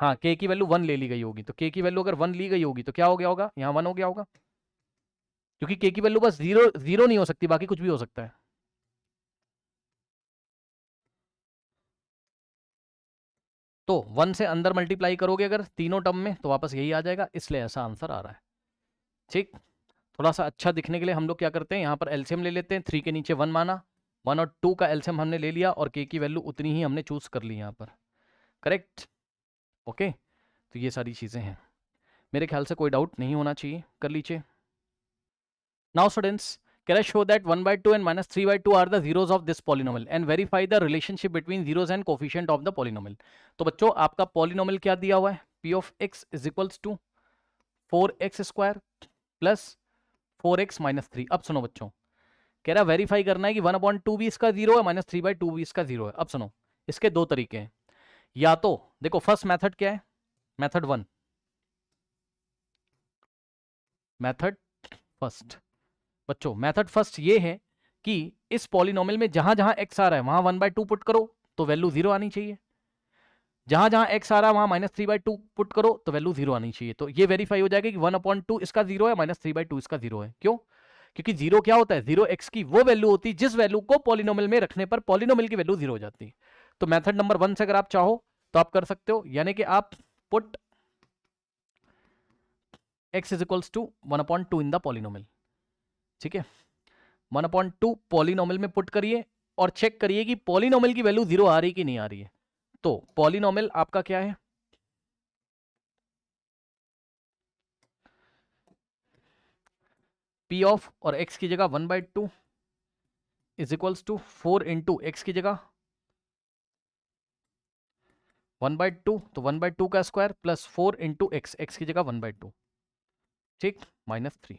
हाँ k की वैल्यू 1 ले ली गई होगी, तो k की वैल्यू अगर 1 ली गई होगी तो क्या हो गया होगा, यहाँ 1 हो गया होगा, क्योंकि k की वैल्यू बस जीरो नहीं हो सकती, बाकी कुछ भी हो सकता है। तो 1 से अंदर मल्टीप्लाई करोगे अगर तीनों टर्म में तो वापस यही आ जाएगा, इसलिए ऐसा आंसर आ रहा है। ठीक, थोड़ा सा अच्छा दिखने के लिए हम लोग क्या करते हैं, यहाँ पर एलसीएम ले लेते हैं। 3 के नीचे 1 माना, 1 और 2 का एलसीएम हमने ले लिया और के की वैल्यू उतनी ही हमने चूज कर ली यहाँ पर। Correct, okay. तो ये सारी चीज़ें हैं, मेरे ख्याल से कोई डाउट नहीं होना चाहिए, कर लीजिए। Now students, can I show that 1/2 and minus 3/2 are the zeros of this polynomial and verify the relationship between zeros and coefficient of the polynomial? तो बच्चों आपका polynomial क्या दिया हुआ है, p of x is equals to 4x square plus 4x minus 3। अब सुनो बच्चों, कह रहा वेरीफाई करना है कि 1/2 भी इसका जीरो है, -3/2 भी इसका जीरो है। अब सुनो, इसके दो तरीके हैं, या तो देखो फर्स्ट मेथड क्या है, मेथड 1, मेथड फर्स्ट। बच्चों मेथड फर्स्ट ये है कि इस पॉलिनोमियल में जहां जहां x आ रहा है वहां 1/2 पुट करो तो वैल्यू 0 आनी चाहिए, जहां जहां x आ रहा है वहां -3/2 पुट करो तो वैल्यू 0 आनी चाहिए। तो ये वेरीफाई हो जाएगा कि 1/2 इसका 0 है, -3/2 इसका 0 है। क्यों? क्योंकि 0 क्या होता है, 0 x की वो वैल्यू होती है जिस वैल्यू को पॉलिनोमियल में रखने पर पॉलिनोमियल की वैल्यू 0 हो जाती है। तो मेथड नंबर 1 से अगर आप चाहो तो आप कर सकते हो, यानी कि आप put x is equals to 1/2 in the polynomial. ठीक है, 1/2 पॉलिनोमियल में पुट करिए और चेक करिए कि पॉलिनोमियल की वैल्यू 0 आ रही कि नहीं आ रही है। तो पॉलिनोमियल आपका क्या है, p ऑफ और x की जगह 1/2 is equals to 4 into x की जगह 1/2, तो 1/2 का square plus 4 into x, x की जगह 1/2, ठीक, -3।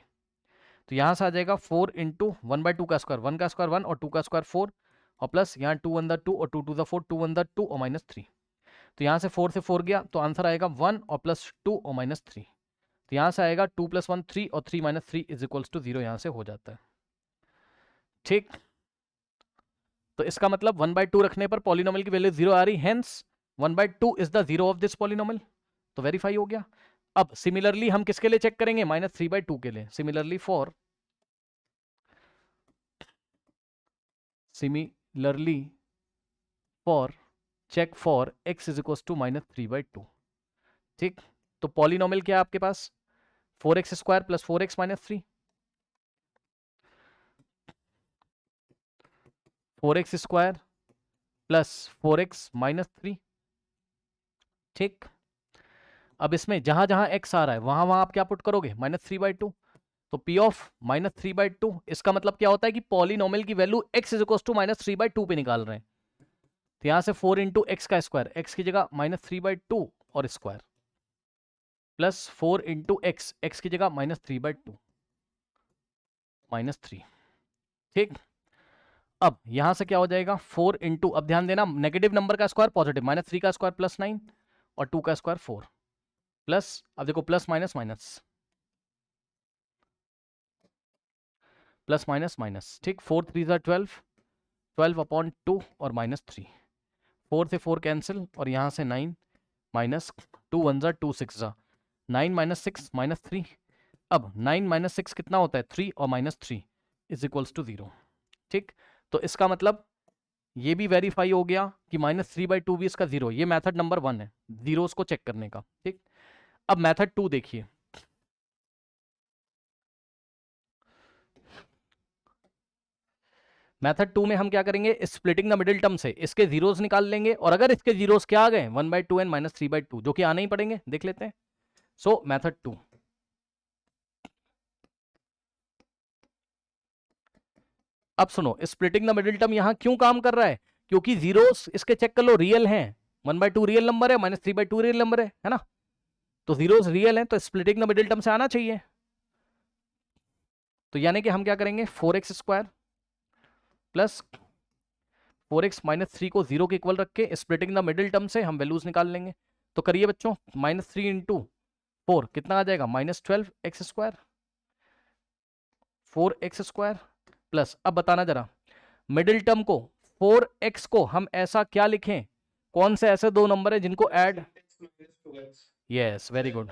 तो यहां से आ जाएगा 4 इंटू 1/2 का स्क्वायर, 1 का स्क्वायर 1 और 2 का स्क्वायर 4 और प्लस यहाँ 2 1 2 और 2 2 4, 2 1 2 और -3। तो यहाँ से 4 से 4 गया तो आंसर आएगा 1 और प्लस 2 और -3। तो यहाँ से आएगा 2 + 1 3 और 3 - 3 इज इक्वल्स टू 0, यहाँ से हो जाता है। ठीक, तो इसका मतलब 1/2 रखने पर पॉलिनोमियल की वैल्यू 0 आ रही, hence 1/2 is the 0 of this polynomial. तो वेरीफाई हो गया। अब सिमिलरली हम किसके लिए चेक करेंगे, -3/2 के लिए। Similarly for check for x is equals to -3/2। ठीक, तो पॉलिनोमियल क्या है आपके पास, 4x square plus 4x - 3, 4x square plus 4x - 3। ठीक, अब इसमें जहां जहां x आ रहा है वहां वहां आप क्या पुट करोगे, -3/2। तो p ऑफ -3/2 इसका मतलब क्या होता है कि पॉलिनोमियल की value x is equals to -3/2 पे निकाल रहे हैं। तो यहां से 4 इंटू एक्स का स्क्वायर, x की जगह -3/2 और square plus 4 into x, x की जगह -3/2 -3। ठीक, अब यहां से क्या हो जाएगा 4 इंटू, अब ध्यान देना नेगेटिव नंबर का स्क्वायर पॉजिटिव, -3 का स्क्वायर +9 और 2 का स्क्वायर 4 प्लस, अब देखो plus minus minus plus minus minus. ठीक, 4 3 12, 12/2 और -3, 4 से 4 कैंसिल और यहाँ से 9 माइनस 2 1 2 6 9 - 6 -3। अब 9 - 6 कितना होता है, 3 और -3 इज इक्वल्स टू 0। ठीक, तो इसका मतलब ये भी वेरीफाई हो गया कि -3/2 भी इसका 0। ये मेथड नंबर 1 है जीरोस को चेक करने का। ठीक, अब मेथड 2 देखिए, मेथड 2 में हम क्या करेंगे, स्प्लिटिंग द मिडिल टर्म से इसके जीरोस निकाल लेंगे और अगर इसके जीरोस क्या आ गए 1/2 एंड -3/2 जो कि आने ही पड़ेंगे, देख लेते हैं। सो मेथड 2, अब सुनो स्प्लिटिंग द मिडिल टर्म यहां क्यों काम कर रहा है, क्योंकि जीरोस इसके चेक कर लो रियल हैं, 1/2 रियल नंबर है, -3/2 रियल नंबर है ना, तो जीरोस रियल हैं तो स्प्लिटिंग द मिडिल टर्म से आना चाहिए। तो यानी कि हम क्या करेंगे, 4x स्क्वायर प्लस 4x - 3 को 0 के इक्वल रख के स्प्लिटिंग द मिडिल टर्म से हम वैल्यूज निकाल लेंगे। तो करिए बच्चों, -3 इंटू 4 कितना आ जाएगा, -12x square, 4x square plus, अब बताना जरा मिडिल टर्म को 4x को हम ऐसा क्या लिखें, कौन से ऐसे दो नंबर है जिनको ऐड, यस वेरी गुड।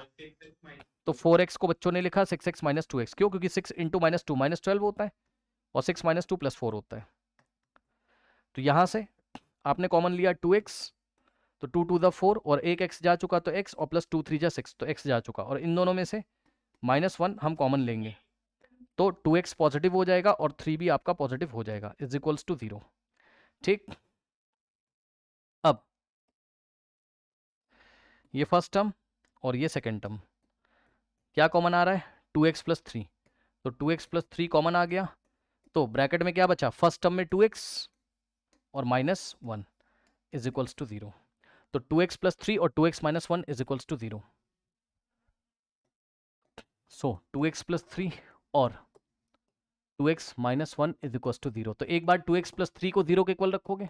तो 4x को बच्चों ने लिखा 6x - 2x, क्यों, क्योंकि 6 इंटू -2 -12 होता है और 6 - 2 + 4 होता है। तो यहां से आपने कॉमन लिया 2x तो 2 टू द 4 और एक x जा चुका तो x और प्लस 2 3 जा 6 तो x जा चुका और इन दोनों में से -1 हम कॉमन लेंगे तो 2x पॉजिटिव हो जाएगा और 3 भी आपका पॉजिटिव हो जाएगा इज इक्वल्स टू 0। ठीक, अब ये फर्स्ट टर्म और ये सेकेंड टर्म क्या कॉमन आ रहा है 2x प्लस 3 तो 2x प्लस 3 कॉमन आ गया तो ब्रैकेट में क्या बचा फर्स्ट टर्म में 2x और -1 इज इक्वल्स टू 0 तो 2x प्लस 3 और 2x minus 1 is equals to 0। So 2x plus 3 और 2x minus 1 is equals to 0। तो एक बार 2x प्लस 3 को 0 के इक्वल रखोगे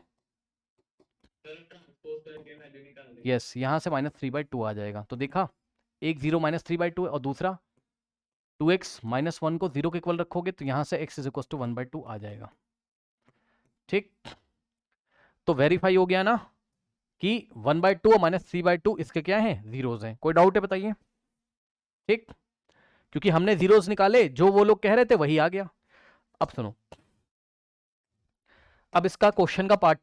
यस यहाँ से -3/2 आ जाएगा। तो देखा एक 0 -3/2 है और दूसरा 2x माइनस 1 को 0 के इक्वल रखोगे तो यहाँ से x इज इक्वल टू 1/2 आ जाएगा। ठीक, तो वेरीफाई हो गया ना कि 1/2 और -3/2 इसके क्या है जीरोज हैं। कोई डाउट है बताइए। ठीक, क्योंकि हमने जीरोज निकाले जो वो लोग कह रहे थे वही आ गया। अब सुनो, अब इसका क्वेश्चन का पार्ट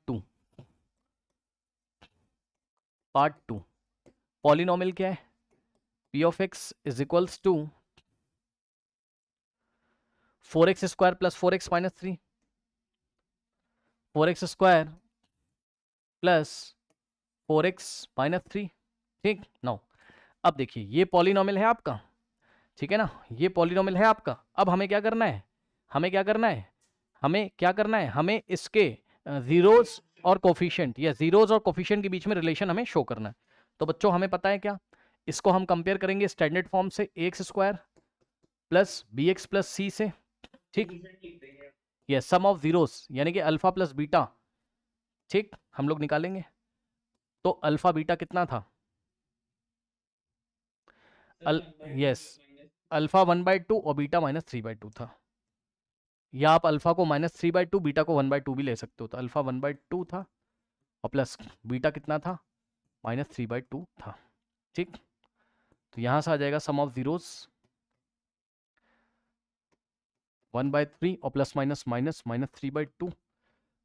टू पॉलिनोमियल क्या है p of x is equals to 4x square plus 4x minus 3 4x square plus 4x minus 3। ठीक, नाउ अब देखिए ये पॉलिनोमियल है आपका, ठीक है ना, ये पॉलिनोमियल है आपका। अब हमें क्या करना है हमें इसके जीरोस और कोफिशिएंट या जीरोस और कोफिशिएंट के बीच में रिलेशन हमें शो करना है। तो बच्चों हमें पता है क्या, इसको हम कंपेयर करेंगे स्टैंडर्ड फॉर्म से ax square plus bx plus c से। ठीक, ये सम ऑफ जीरोस यानी कि अल्फा प्लस बीटा। ठीक, हम लोग निकालेंगे तो अल्फा बीटा कितना था यस अल्फा 1/2 और बीटा -3/2 था, या आप अल्फा को -3/2 बीटा को 1/2 भी ले सकते हो। तो अल्फा 1/2 था और प्लस बीटा कितना था -3/2 था। ठीक, तो यहां से आ जाएगा सम ऑफ जीरोस 1/3 और प्लस माइनस माइनस -3/2।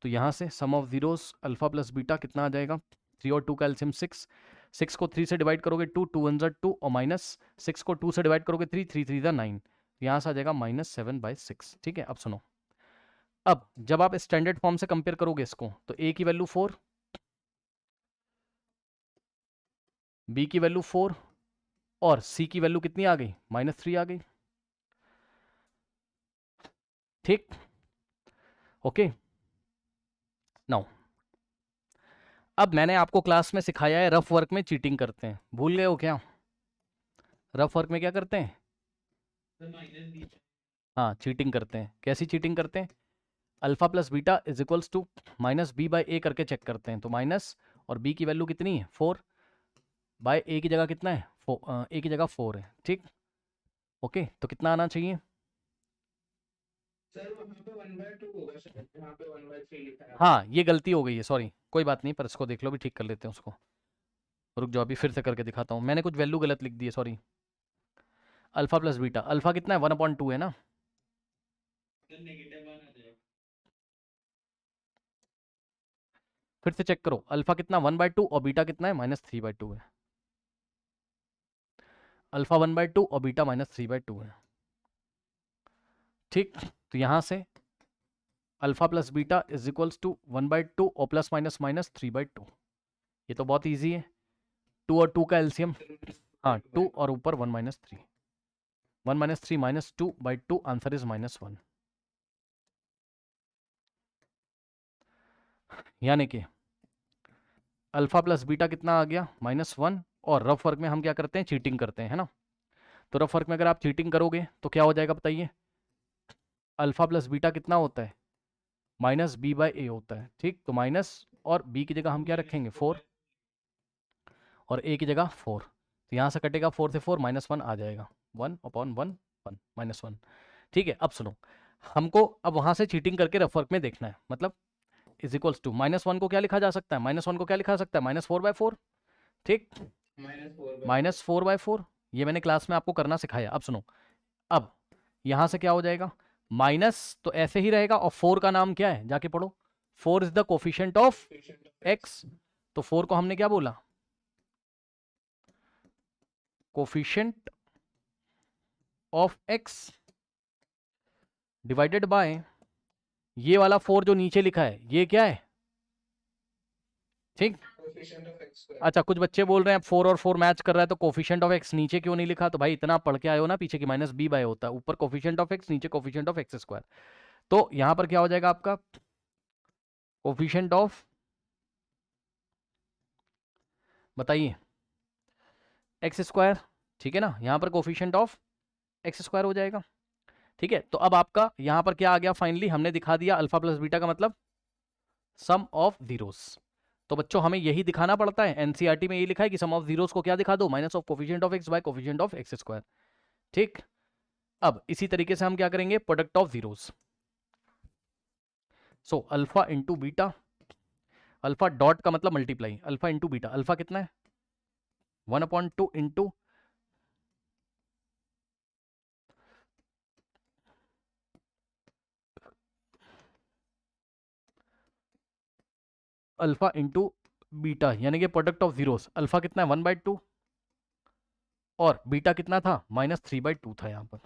तो यहाँ से sum of zeros alpha plus beta कितना आ जाएगा 3 और 2 का एलसीएम 6 को 3 से डिवाइड करोगे 2 2 1 2 और -6 को 2 से डिवाइड करोगे 3 3 3 9। यहाँ से आ जाएगा -7/6। ठीक है, अब सुनो, अब जब आप स्टैंडर्ड फॉर्म से कंपेयर करोगे इसको तो a की वैल्यू 4 b की वैल्यू 4 और c की वैल्यू कितनी आ गई -3 आ गई। ठीक, ओके, नाउ अब मैंने आपको क्लास में सिखाया है रफ वर्क में चीटिंग करते हैं, भूल गए हो क्या? रफ वर्क में क्या करते हैं? हाँ, चीटिंग करते हैं। कैसी चीटिंग करते हैं? Alpha plus beta is equals to -b/a करके चेक करते हैं। तो माइनस और b की वैल्यू कितनी है 4 बाय a की जगह कितना है a की जगह 4 है। ठीक, ओके, तो कितना आना चाहिए सर वहाँ पे 1/2 होगा सर, यहाँ पे 1/3 लिखा है। हाँ, ये गलती हो गई है, सॉरी, कोई बात नहीं, पर इसको देख लो भी, ठीक कर लेते हैं उसको। रुक जाओ, अभी फिर से करके दिखाता हूँ, मैंने कुछ वैल्यू गलत लिख दी है, sorry. Alpha plus beta, alpha कितना है 1/2 है ना, फिर से चेक करो, अल्फा कितना 1/2 और बीटा कितना है -3/2 है। अल्फा 1/2 और बीटा -3/2 है। ठीक, तो यहां से alpha plus beta is equals to 1/2 और प्लस माइनस -3/2। ये तो बहुत इजी है, 2 और 2 का एलसीएम, हाँ 2 और ऊपर 1 - 3, 1 - 3 -2/2, आंसर इज -1। यानी कि अल्फा प्लस बीटा कितना आ गया -1। और रफ वर्क में हम क्या करते हैं, चीटिंग करते हैं, है ना। तो रफ वर्क में अगर आप चीटिंग करोगे तो क्या हो जाएगा बताइए, अल्फा प्लस बीटा कितना होता है -b/a होता है। ठीक, तो माइनस और b की जगह हम क्या रखेंगे 4 और a की जगह 4। तो यहाँ से कटेगा 4 से 4 -1 आ जाएगा 1/1 1 -1। ठीक है, अब सुनो, हमको अब वहाँ से चीटिंग करके रफ वर्क में देखना है, मतलब इज इक्वल्स टू -1 को क्या लिखा जा सकता है, -1 को क्या लिखा जा सकता है -4/4। ठीक, -4/4, ये मैंने क्लास में आपको करना सिखाया। अब सुनो, अब यहाँ से क्या हो जाएगा, माइनस तो ऐसे ही रहेगा और 4 का नाम क्या है जाके पढ़ो, 4 is the coefficient of x। तो 4 को हमने क्या बोला, coefficient of x divided by ये वाला 4 जो नीचे लिखा है ये क्या है, ठीक। Coefficient of x square. अच्छा, कुछ बच्चे बोल रहे हैं 4 और 4 मैच कर रहा है तो कोफिशिएंट ऑफ x नीचे क्यों नहीं लिखा, तो भाई इतना पढ़ के आए हो ना पीछे की माइनस b बाय होता है, ऊपर कोफिशिएंट ऑफ x नीचे कोफिशिएंट ऑफ x स्क्वायर। तो यहां पर क्या हो जाएगा आपका कोफिशिएंट ऑफ, बताइए, एक्स स्क्वायर, ठीक है ना, यहां पर कोफिशिएंट ऑफ एक्स स्क्वायर हो जाएगा, ठीक है। तो अब आपका यहां पर क्या आ गया, फाइनली हमने दिखा दिया अल्फा प्लस बीटा का मतलब सम ऑफ जीरोस। तो बच्चों हमें यही दिखाना पड़ता है, एनसीईआरटी में यही लिखा है कि सम ऑफ जीरोस को क्या दिखा दो, minus of coefficient of x bye coefficient of x square, ठीक। अब इसी तरीके से हम क्या करेंगे, product of zeros. So alpha into beta, alpha dot का मतलब multiply, alpha into beta, alpha कितना है 1/2 इंटू अल्फा इंटू बीटा, यानी कि प्रोडक्ट ऑफ जीरोस। अल्फा कितना है 1/2 और बीटा कितना था -3/2 था यहाँ पर,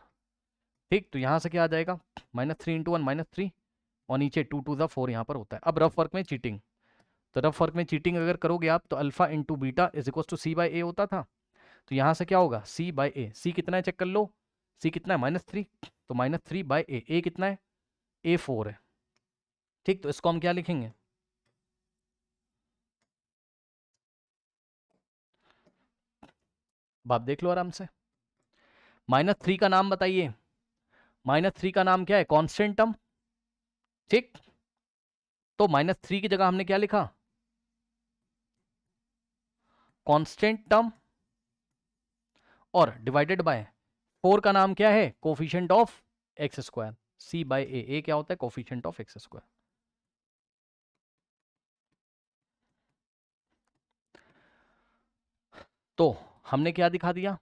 ठीक। तो यहाँ से क्या आ जाएगा -3 इंटू 1 -3 और नीचे 2 2 4 यहाँ पर होता है। अब रफ वर्क में चीटिंग, तो रफ वर्क में चीटिंग अगर करोगे आप तो alpha into beta is equal to c by a होता था। तो यहाँ से क्या होगा सी बाई ए, सी कितना है चेक कर लो, सी कितना है -3, तो -3 बाई ए, ए कितना है ए 4 है, ठीक। तो इसको हम क्या लिखेंगे, बाप देख लो आराम से। -3 का नाम बताइए, -3 का नाम क्या है, कांस्टेंट टर्म, ठीक। तो -3 की जगह हमने क्या लिखा, कांस्टेंट टर्म, और डिवाइडेड बाय 4 का नाम क्या है, coefficient of x square, c by a, a क्या होता है कोफिशिएंट ऑफ एक्स स्क्वायर। तो हमने क्या दिखा दिया,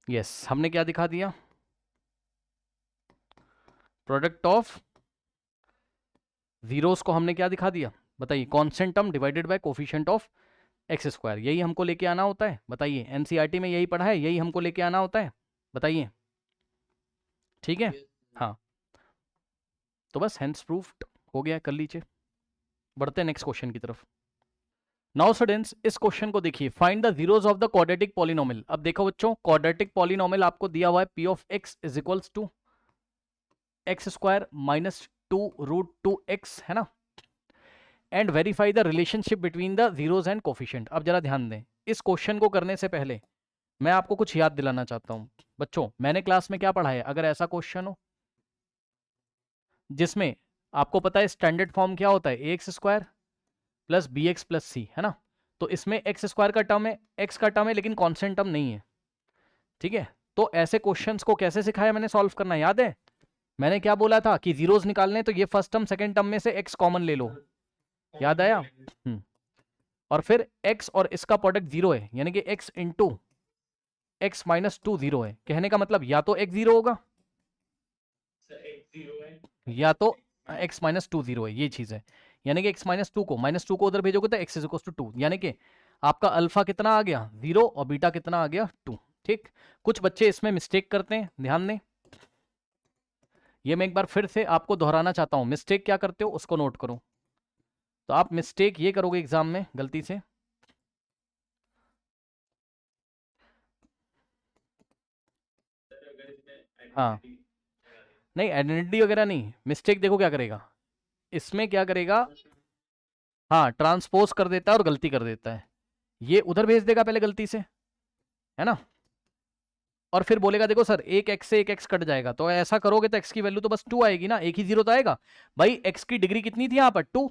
यस हमने क्या दिखा दिया, प्रोडक्ट ऑफ जीरोस को हमने क्या दिखा दिया, बताइए, constant term divided by coefficient of x square, यही हमको लेके आना होता है, बताइए। एनसीईआरटी में यही पढ़ा है, यही हमको लेके आना होता है, बताइए, ठीक है। हाँ, तो बस हेंस प्रूफ्ड हो गया, कर लीजिए। बढ़ते हैं नेक्स्ट क्वेश्चन की तरफ। नाउ स्टूडेंट्स इस क्वेश्चन को देखिए, find the zeros of the quadratic polynomial. अब देखो बच्चों, क्वाड्रेटिक पॉलिनोमियल आपको दिया हुआ है p of x is equals to x square -2√2x, है ना, and verify the relationship between the zeros and coefficient. अब जरा ध्यान दें, इस क्वेश्चन को करने से पहले मैं आपको कुछ याद दिलाना चाहता हूं। बच्चों मैंने क्लास में क्या पढ़ा है, अगर ऐसा क्वेश्चन हो जिसमें आपको पता है स्टैंडर्ड फॉर्म क्या होता है, a x square plus b x plus c, है ना, तो इसमें एक्स स्क्वायर का टर्म है, एक्स का टर्म है, लेकिन कॉन्स्टेंट टर्म नहीं है, ठीक है। तो ऐसे क्वेश्चंस को कैसे सिखाया मैंने सॉल्व करना, याद है मैंने क्या बोला था कि जीरोस निकालने तो ये फर्स्ट टर्म सेकंड टर्म में से एक्स कॉमन ले लो, याद आया। और फिर x और इसका प्रोडक्ट 0 है, यानी कि x इंटू एक्स -2 0 है, कहने का मतलब या तो x 0 होगा या तो x -2 0 है, ये चीज है। यानी कि x -2 को उधर भेजोगे तो x इज 2, यानी कि आपका अल्फा कितना आ गया 0 और बीटा कितना आ गया 2, ठीक। कुछ बच्चे इसमें मिस्टेक करते हैं, ध्यान दें, ये मैं एक बार फिर से आपको दोहराना चाहता हूं, मिस्टेक क्या करते हो उसको नोट करो। तो आप मिस्टेक ये करोगे एग्जाम में गलती से, हाँ नहीं आइडेंटिटी वगैरह नहीं, मिस्टेक देखो क्या करेगा, इसमें क्या करेगा, हाँ ट्रांसपोज कर देता है और गलती कर देता है, ये उधर भेज देगा पहले गलती से, है ना, और फिर बोलेगा देखो सर एक एक्स से एक एक्स कट जाएगा, तो ऐसा करोगे तो एक्स की वैल्यू तो बस 2 आएगी ना, एक ही जीरो तो आएगा। भाई एक्स की डिग्री कितनी थी यहाँ पर 2,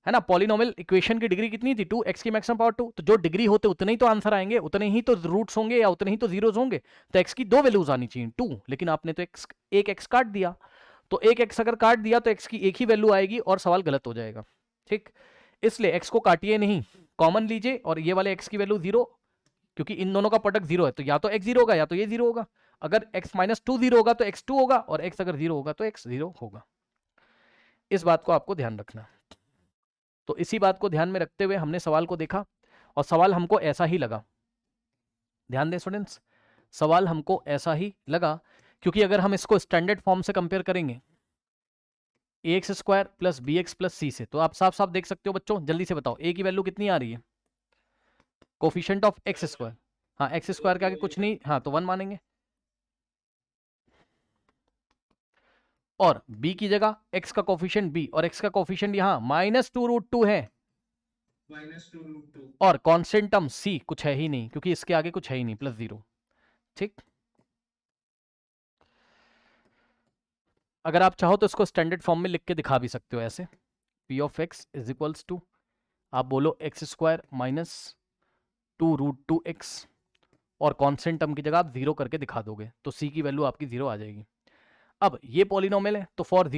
है ना, पॉलिनोमियल इक्वेशन की डिग्री कितनी थी 2, एक्स की मैक्सिमम पावर 2, तो जो डिग्री होते उतने ही तो आंसर आएंगे, उतने ही तो रूट्स होंगे या उतने ही तो जीरोस होंगे, तो एक्स की 2 वैल्यूज आनी चाहिए 2, लेकिन आपने तो एक एक्स काट दिया, तो एक एक्स अगर काट दिया तो एक्स की एक ही वैल्यू आएगी और सवाल गलत हो जाएगा, ठीक। इसलिए एक्स को काटिए नहीं, कॉमन लीजिए और ये वाले एक्स की वैल्यू 0, क्योंकि इन दोनों का प्रोडक्ट 0 है, तो या तो x 0 होगा या तो ये 0 होगा, अगर x -2 0 होगा तो x 2 होगा, और x अगर 0 होगा तो x 0 होगा। इस बात को आपको ध्यान रखना। तो इसी बात को ध्यान में रखते हुए हमने सवाल को देखा और सवाल हमको ऐसा ही लगा। ध्यान दें स्टूडेंट्स, सवाल हमको ऐसा ही लगा क्योंकि अगर हम इसको स्टैंडर्ड फॉर्म से कंपेयर करेंगे ax square plus b x plus c से, तो आप साफ साफ देख सकते हो बच्चों, जल्दी से बताओ a की वैल्यू कितनी आ रही है? कोफिशिएंट ऑफ एक्स स्क्वायर, हाँ एक्स स्क्वायर के आगे कुछ नहीं, हाँ तो 1 मानेंगे। और b की जगह x का कोफिशिएंट b और x का कोफिशिएंट यहाँ -2√2 है, -2√2 और कांस्टेंट टर्म c कुछ है ही नहीं क्योंकि इसके आगे कुछ है ही नहीं, +0। ठीक, अगर आप चाहो तो इसको स्टैंडर्ड फॉर्म में लिख के दिखा भी सकते हो ऐसे, p of x is equals to, आप बोलो एक्स स्क्वायर माइनस 2√2x और कांस्टेंट टर्म की जगह आप 0 करके दिखा दोगे तो c की वैल्यू आपकी 0 आ जाएगी। अब ये पॉलिनोमियल है तो फॉर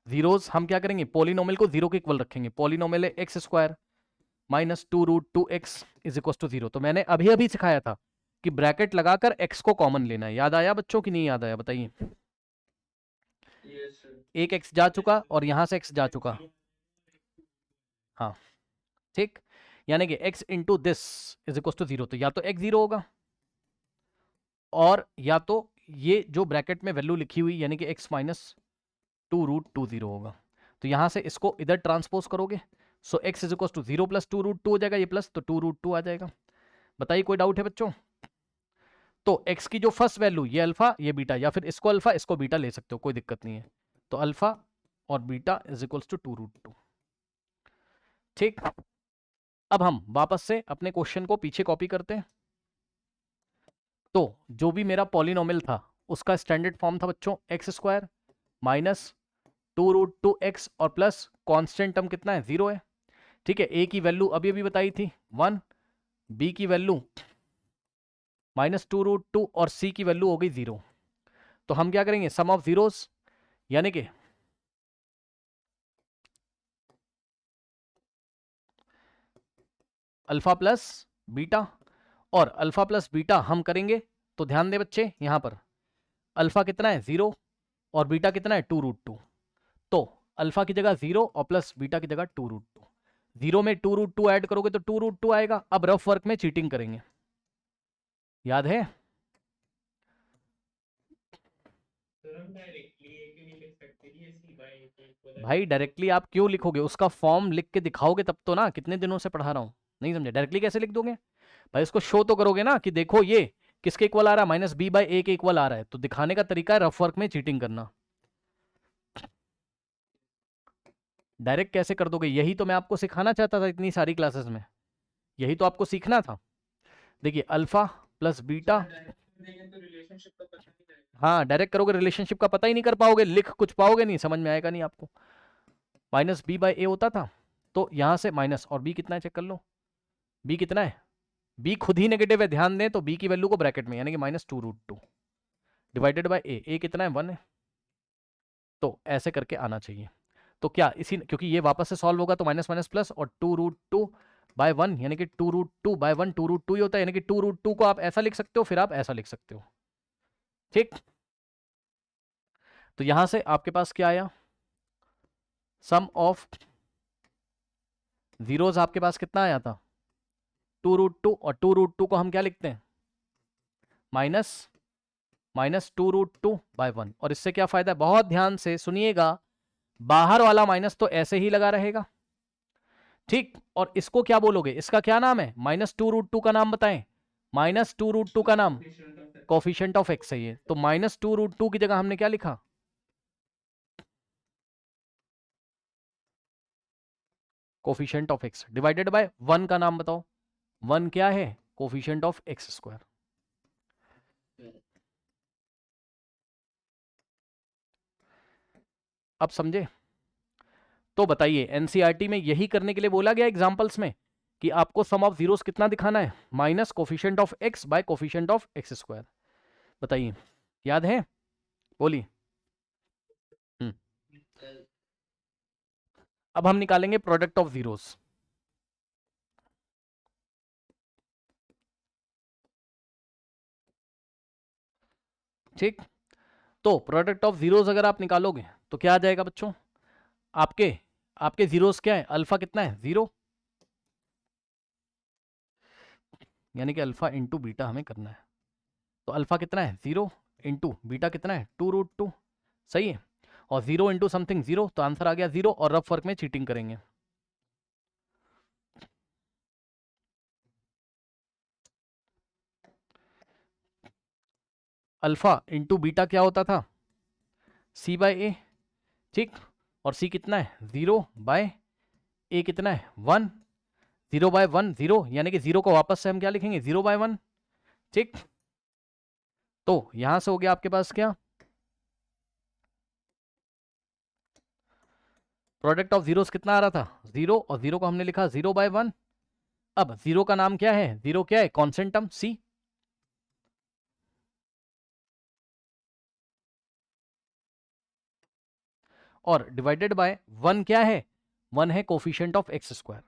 जीरोस हम क्या करेंगे, पॉलिनोमियल को 0 के इक्वल रखेंगे। पॉलिनोमियल है x square minus 2√2x is equal to 0। तो मैंने अभी अभी सिखाया था कि ब्रैकेट लगाकर x को कॉमन लेना है। याद आया बच्चों की नहीं याद आया, बताइए। Yes sir. एक x जा चुका और यहां से x जा चुका, हाँ ठीक, यानी कि x into this is equal to 0। तो या तो x 0 होगा और या तो ये जो ब्रैकेट में वैल्यू लिखी हुई यानी कि x माइनस 2√2 0 होगा। तो यहां से इसको इधर ट्रांसपोज करोगे, so x is equal to 0 plus 2√2 हो जाएगा, ये प्लस तो 2√2 आ जाएगा। बताइए कोई डाउट है बच्चों? तो x की जो फर्स्ट वैल्यू ये अल्फा ये बीटा, या फिर इसको अल्फा इसको बीटा ले सकते हो, कोई दिक्कत नहीं है। तो अल्फा और बीटा इज इक्वल टू 2√2। ठीक, अब हम वापस से अपने क्वेश्चन को पीछे कॉपी करते हैं। तो जो भी मेरा पॉलिनोमियल था उसका स्टैंडर्ड फॉर्म था बच्चों एक्स स्क्वायर माइनस 2√2x और प्लस कांस्टेंट टर्म कितना है, 0 है। ठीक है, a की वैल्यू अभी अभी बताई थी 1, b की वैल्यू -2√2 और c की वैल्यू हो गई 0। तो हम क्या करेंगे, सम ऑफ जीरोस, यानी कि अल्फा प्लस बीटा, और अल्फा प्लस बीटा हम करेंगे तो ध्यान दे बच्चे, यहां पर अल्फा कितना है 0 और बीटा कितना है 2√2। तो अल्फा की जगह 0 और प्लस बीटा की जगह 2√2। 0 में 2√2 ऐड करोगे तो 2√2 आएगा। अब रफ वर्क में चीटिंग करेंगे, याद है? सर हम डायरेक्टली ए क्यों नहीं लिख सकते, ये सी बाय ए के इक्वल है। भाई डायरेक्टली आप क्यों लिखोगे, उसका फॉर्म लिख के दिखाओगे तब तो ना, कितने दिनों से पढ़ा रहा हूं, नहीं समझे? डायरेक्टली कैसे लिख दोगे भाई, इसको शो तो करोगे ना कि देखो ये किसके इक्वल आ रहा है, -b/a के इक्वल आ रहा है। तो दिखाने का तरीका है रफ वर्क में चीटिंग करना। डायरेक्ट कैसे कर दोगे, यही तो मैं आपको सिखाना चाहता था इतनी सारी क्लासेस में, यही तो आपको सीखना था। देखिए alpha plus beta, sir direct देंगे तो रिलेशनशिप का पता नहीं चलेगा। हाँ डायरेक्ट करोगे रिलेशनशिप का पता ही नहीं कर पाओगे, लिख कुछ पाओगे नहीं, समझ में आएगा नहीं आपको। -b/a होता था तो यहां से माइनस, और b कितना है चेक कर लो, b कितना है, b खुद ही नेगेटिव है, ध्यान दें। तो b की वैल्यू को ब्रैकेट में यानी कि -2√2 डिवाइडेड बाय a कितना है 1 है। तो ऐसे करके आना चाहिए। तो क्या इसी, क्योंकि ये वापस से सॉल्व होगा तो माइनस माइनस प्लस, और 2√2/1 यानी कि 2√2/1 2√2 ही होता है, यानी कि 2√2 को आप ऐसा लिख सकते हो, फिर आप ऐसा लिख सकते हो। ठीक, तो यहां से आपके पास क्या आया, सम ऑफ जीरोस आपके पास कितना आया था 2√2, और 2√2 को हम क्या लिखते हैं, -2√2/1। और इससे क्या फायदा है, बहुत ध्यान से सुनिएगा, बाहर वाला माइनस तो ऐसे ही लगा रहेगा। ठीक, और इसको क्या बोलोगे, इसका क्या नाम है, -2√2 का नाम बताएं, -2√2 का नाम कोफिशिएंट ऑफ एक्स है ये। तो -2√2 की जगह हमने क्या लिखा, coefficient of x divided by 1 का नाम बताओ, 1 क्या है, कोफिशिएंट ऑफ एक्स स्क्वायर। अब समझे? तो बताइए एनसीईआरटी में यही करने के लिए बोला गया एग्जांपल्स में कि आपको सम ऑफ जीरोस कितना दिखाना है, minus coefficient of x bye coefficient of x square. बताइए, याद है? बोलिए। अब हम निकालेंगे प्रोडक्ट ऑफ जीरोस। ठीक। तो प्रोडक्ट ऑफ जीरोस अगर आप निकालोगे तो क्या आ जाएगा बच्चों, आपके जीरोस क्या है, अल्फा कितना है 0, यानी कि अल्फा इंटू बीटा हमें करना है। तो अल्फा कितना है 0 इंटू बीटा कितना है 2√2, सही है। और 0 इंटू समथिंग 0, तो आंसर आ गया 0, और रफ वर्क में चीटिंग करेंगे। अल्फा इंटू बीटा क्या होता था, c/a, ठीक। और c कितना है 0/a कितना है 1, 0/1 0, यानी कि 0 को वापस से हम क्या लिखेंगे 0/1, ठीक। तो यहां से हो गया आपके पास क्या, प्रोडक्ट ऑफ जीरोस कितना आ रहा था 0, और 0 को हमने लिखा 0/1। अब 0 का नाम क्या है, 0 क्या है कॉन्स्टेंट टर्म c, और डिवाइडेड बाय 1 क्या है, 1 है coefficient of x square.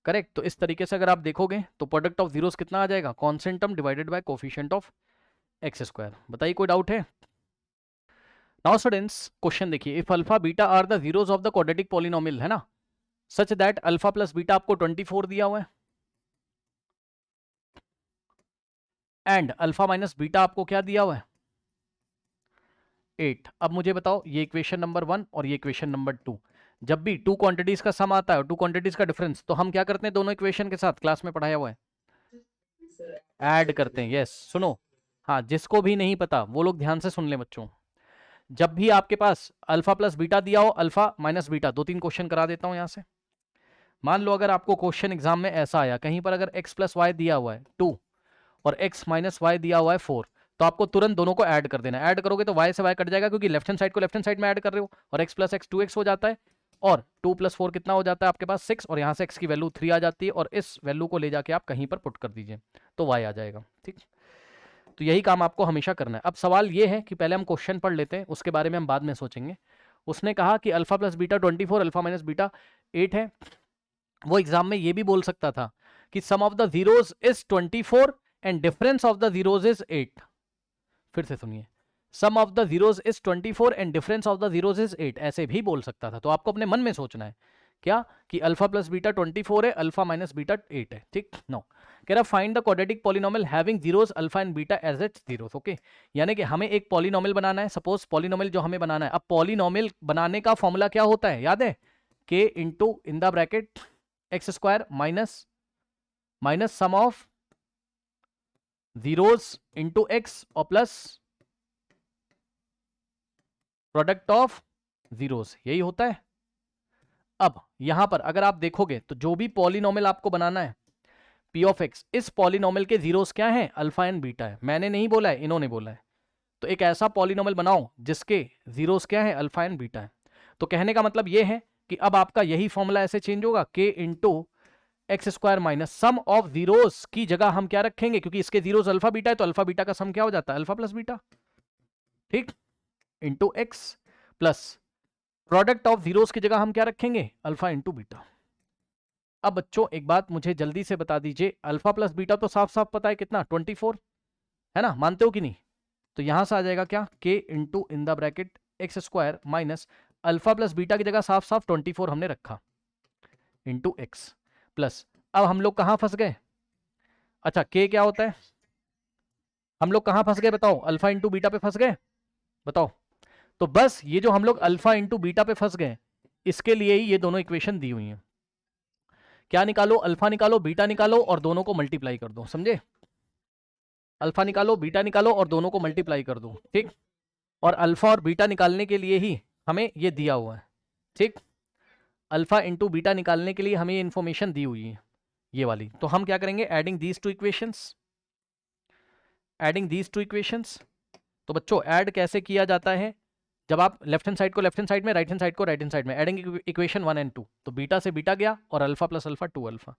Correct. तो इस तरीके से अगर आप देखोगे तो प्रोडक्ट ऑफ जीरोस कितना आ जाएगा, constant term divided by coefficient of x square. बताइए कोई डाउट है। नाउ स्टूडेंट्स क्वेश्चन देखिए, if alpha beta are the zeros of the quadratic polynomial, है ना, such that alpha plus beta आपको 24 दिया हुआ है, एंड अल्फा माइनस बीटा आपको क्या दिया हुआ है 8। अब मुझे बताओ, ये इक्वेशन नंबर 1 और ये इक्वेशन नंबर 2, जब भी टू क्वांटिटीज का सम आता है और टू क्वांटिटीज का डिफरेंस, तो हम क्या करते हैं दोनों इक्वेशन के साथ, क्लास में पढ़ाया हुआ है, ऐड करते हैं। यस सुनो, हाँ जिसको भी नहीं पता वो लोग ध्यान से सुन लें बच्चों। जब भी आपके पास अल्फा प्लस बीटा दिया हो, अल्फा माइनस बीटा, 2-3 क्वेश्चन करा देता हूं यहां से। मान लो अगर आपको क्वेश्चन एग्जाम में ऐसा आया, कहीं पर अगर x प्लस वाई दिया हुआ है 2 और x माइनस वाई दिया हुआ है 4, तो आपको तुरंत दोनों को ऐड कर देना है। ऐड करोगे तो y से y कट जाएगा, क्योंकि लेफ्ट हैंड साइड को लेफ्ट हैंड साइड में ऐड कर रहे हो, और x प्लस एक्स 2x हो जाता है, और 2 प्लस 4 कितना हो जाता है आपके पास 6, और यहाँ से x की वैल्यू 3 आ जाती है, और इस वैल्यू को ले जाके आप कहीं पर पुट कर दीजिए तो y आ जाएगा, ठीक। तो यही काम आपको हमेशा करना है। अब सवाल ये है कि पहले हम क्वेश्चन पढ़ लेते हैं, उसके बारे में हम बाद में सोचेंगे। उसने कहा कि alpha plus beta 24, alpha minus beta 8 है। वो एग्जाम में ये भी बोल सकता था कि sum of the zeros is 24 and difference of the zeros is 8। फिर से सुनिए, sum of the zeros is 24 and difference of the zeros is 8, ऐसे भी बोल सकता था। तो आपको अपने मन में सोचना है क्या, कि अल्फा प्लस बीटा 24 है, अल्फा माइनस बीटा 8 है, ठीक। नो, कह रहा find the quadratic polynomial having zeros alpha and beta as its zeros. Okay, यानी कि हमें एक पॉलिनोमियल बनाना है। सपोज पॉलिनोमियल जो हमें बनाना है, अब पॉलिनोमियल बनाने का फॉर्मूला क्या होता है याद है, k into in the bracket x square minus sum of zeros into x और प्लस प्रोडक्ट ऑफ जीरोस, यही होता है। अब यहां पर अगर आप देखोगे तो जो भी पॉलिनोमियल आपको बनाना है p ऑफ x, इस पॉलिनोमियल के जीरोस क्या हैं, अल्फा एंड बीटा है। मैंने नहीं बोला है, इन्होंने बोला है। तो एक ऐसा पॉलिनोमियल बनाओ जिसके जीरोस क्या है, अल्फा एंड बीटा है। तो कहने का मतलब यह है कि अब आपका यही फॉर्मूला ऐसे चेंज होगा, k into x square minus sum of zeros की जगह हम क्या रखेंगे, क्योंकि इसके जीरोस अल्फा बीटा है, तो अल्फा बीटा का सम क्या हो जाता है, अल्फा प्लस बीटा, ठीक, into x plus product of zeros की जगह हम क्या रखेंगे, अल्फा इंटू बीटा। अब बच्चों एक बात मुझे जल्दी से बता दीजिए, अल्फा प्लस बीटा तो साफ साफ पता है कितना 24 है ना, मानते हो कि नहीं। तो यहां से आ जाएगा क्या, k into in the bracket x square minus alpha plus beta की जगह साफ साफ 24 हमने रखा इंटू एक्स प्लस। अब हम लोग कहां फंस गए, अच्छा k क्या होता है, हम लोग कहां फंस गए बताओ, अल्फा इंटू बीटा पे फंस गए, बताओ। तो बस ये जो हम लोग अल्फा इंटू बीटा पे फंस गए, इसके लिए ही ये दोनों इक्वेशन दी हुई हैं। क्या निकालो, अल्फा निकालो, बीटा निकालो, और दोनों को मल्टीप्लाई कर दो, समझे। अल्फा निकालो, बीटा निकालो, और दोनों को मल्टीप्लाई कर दो, ठीक। और अल्फा और बीटा निकालने के लिए ही हमें ये दिया हुआ है, ठीक। अल्फा इंटू बीटा निकालने के लिए हमें ये इंफॉर्मेशन दी हुई है, ये वाली। तो हम क्या करेंगे, adding these two equations, adding these two equations. तो बच्चों ऐड कैसे किया जाता है, जब आप लेफ्ट हैंड साइड को लेफ्ट हैंड साइड में, राइट हैंड साइड को राइट हैंड साइड में, एडिंग इक्वेशन 1 एंड 2, तो बीटा से बीटा गया और अल्फा प्लस अल्फा 2 अल्फा।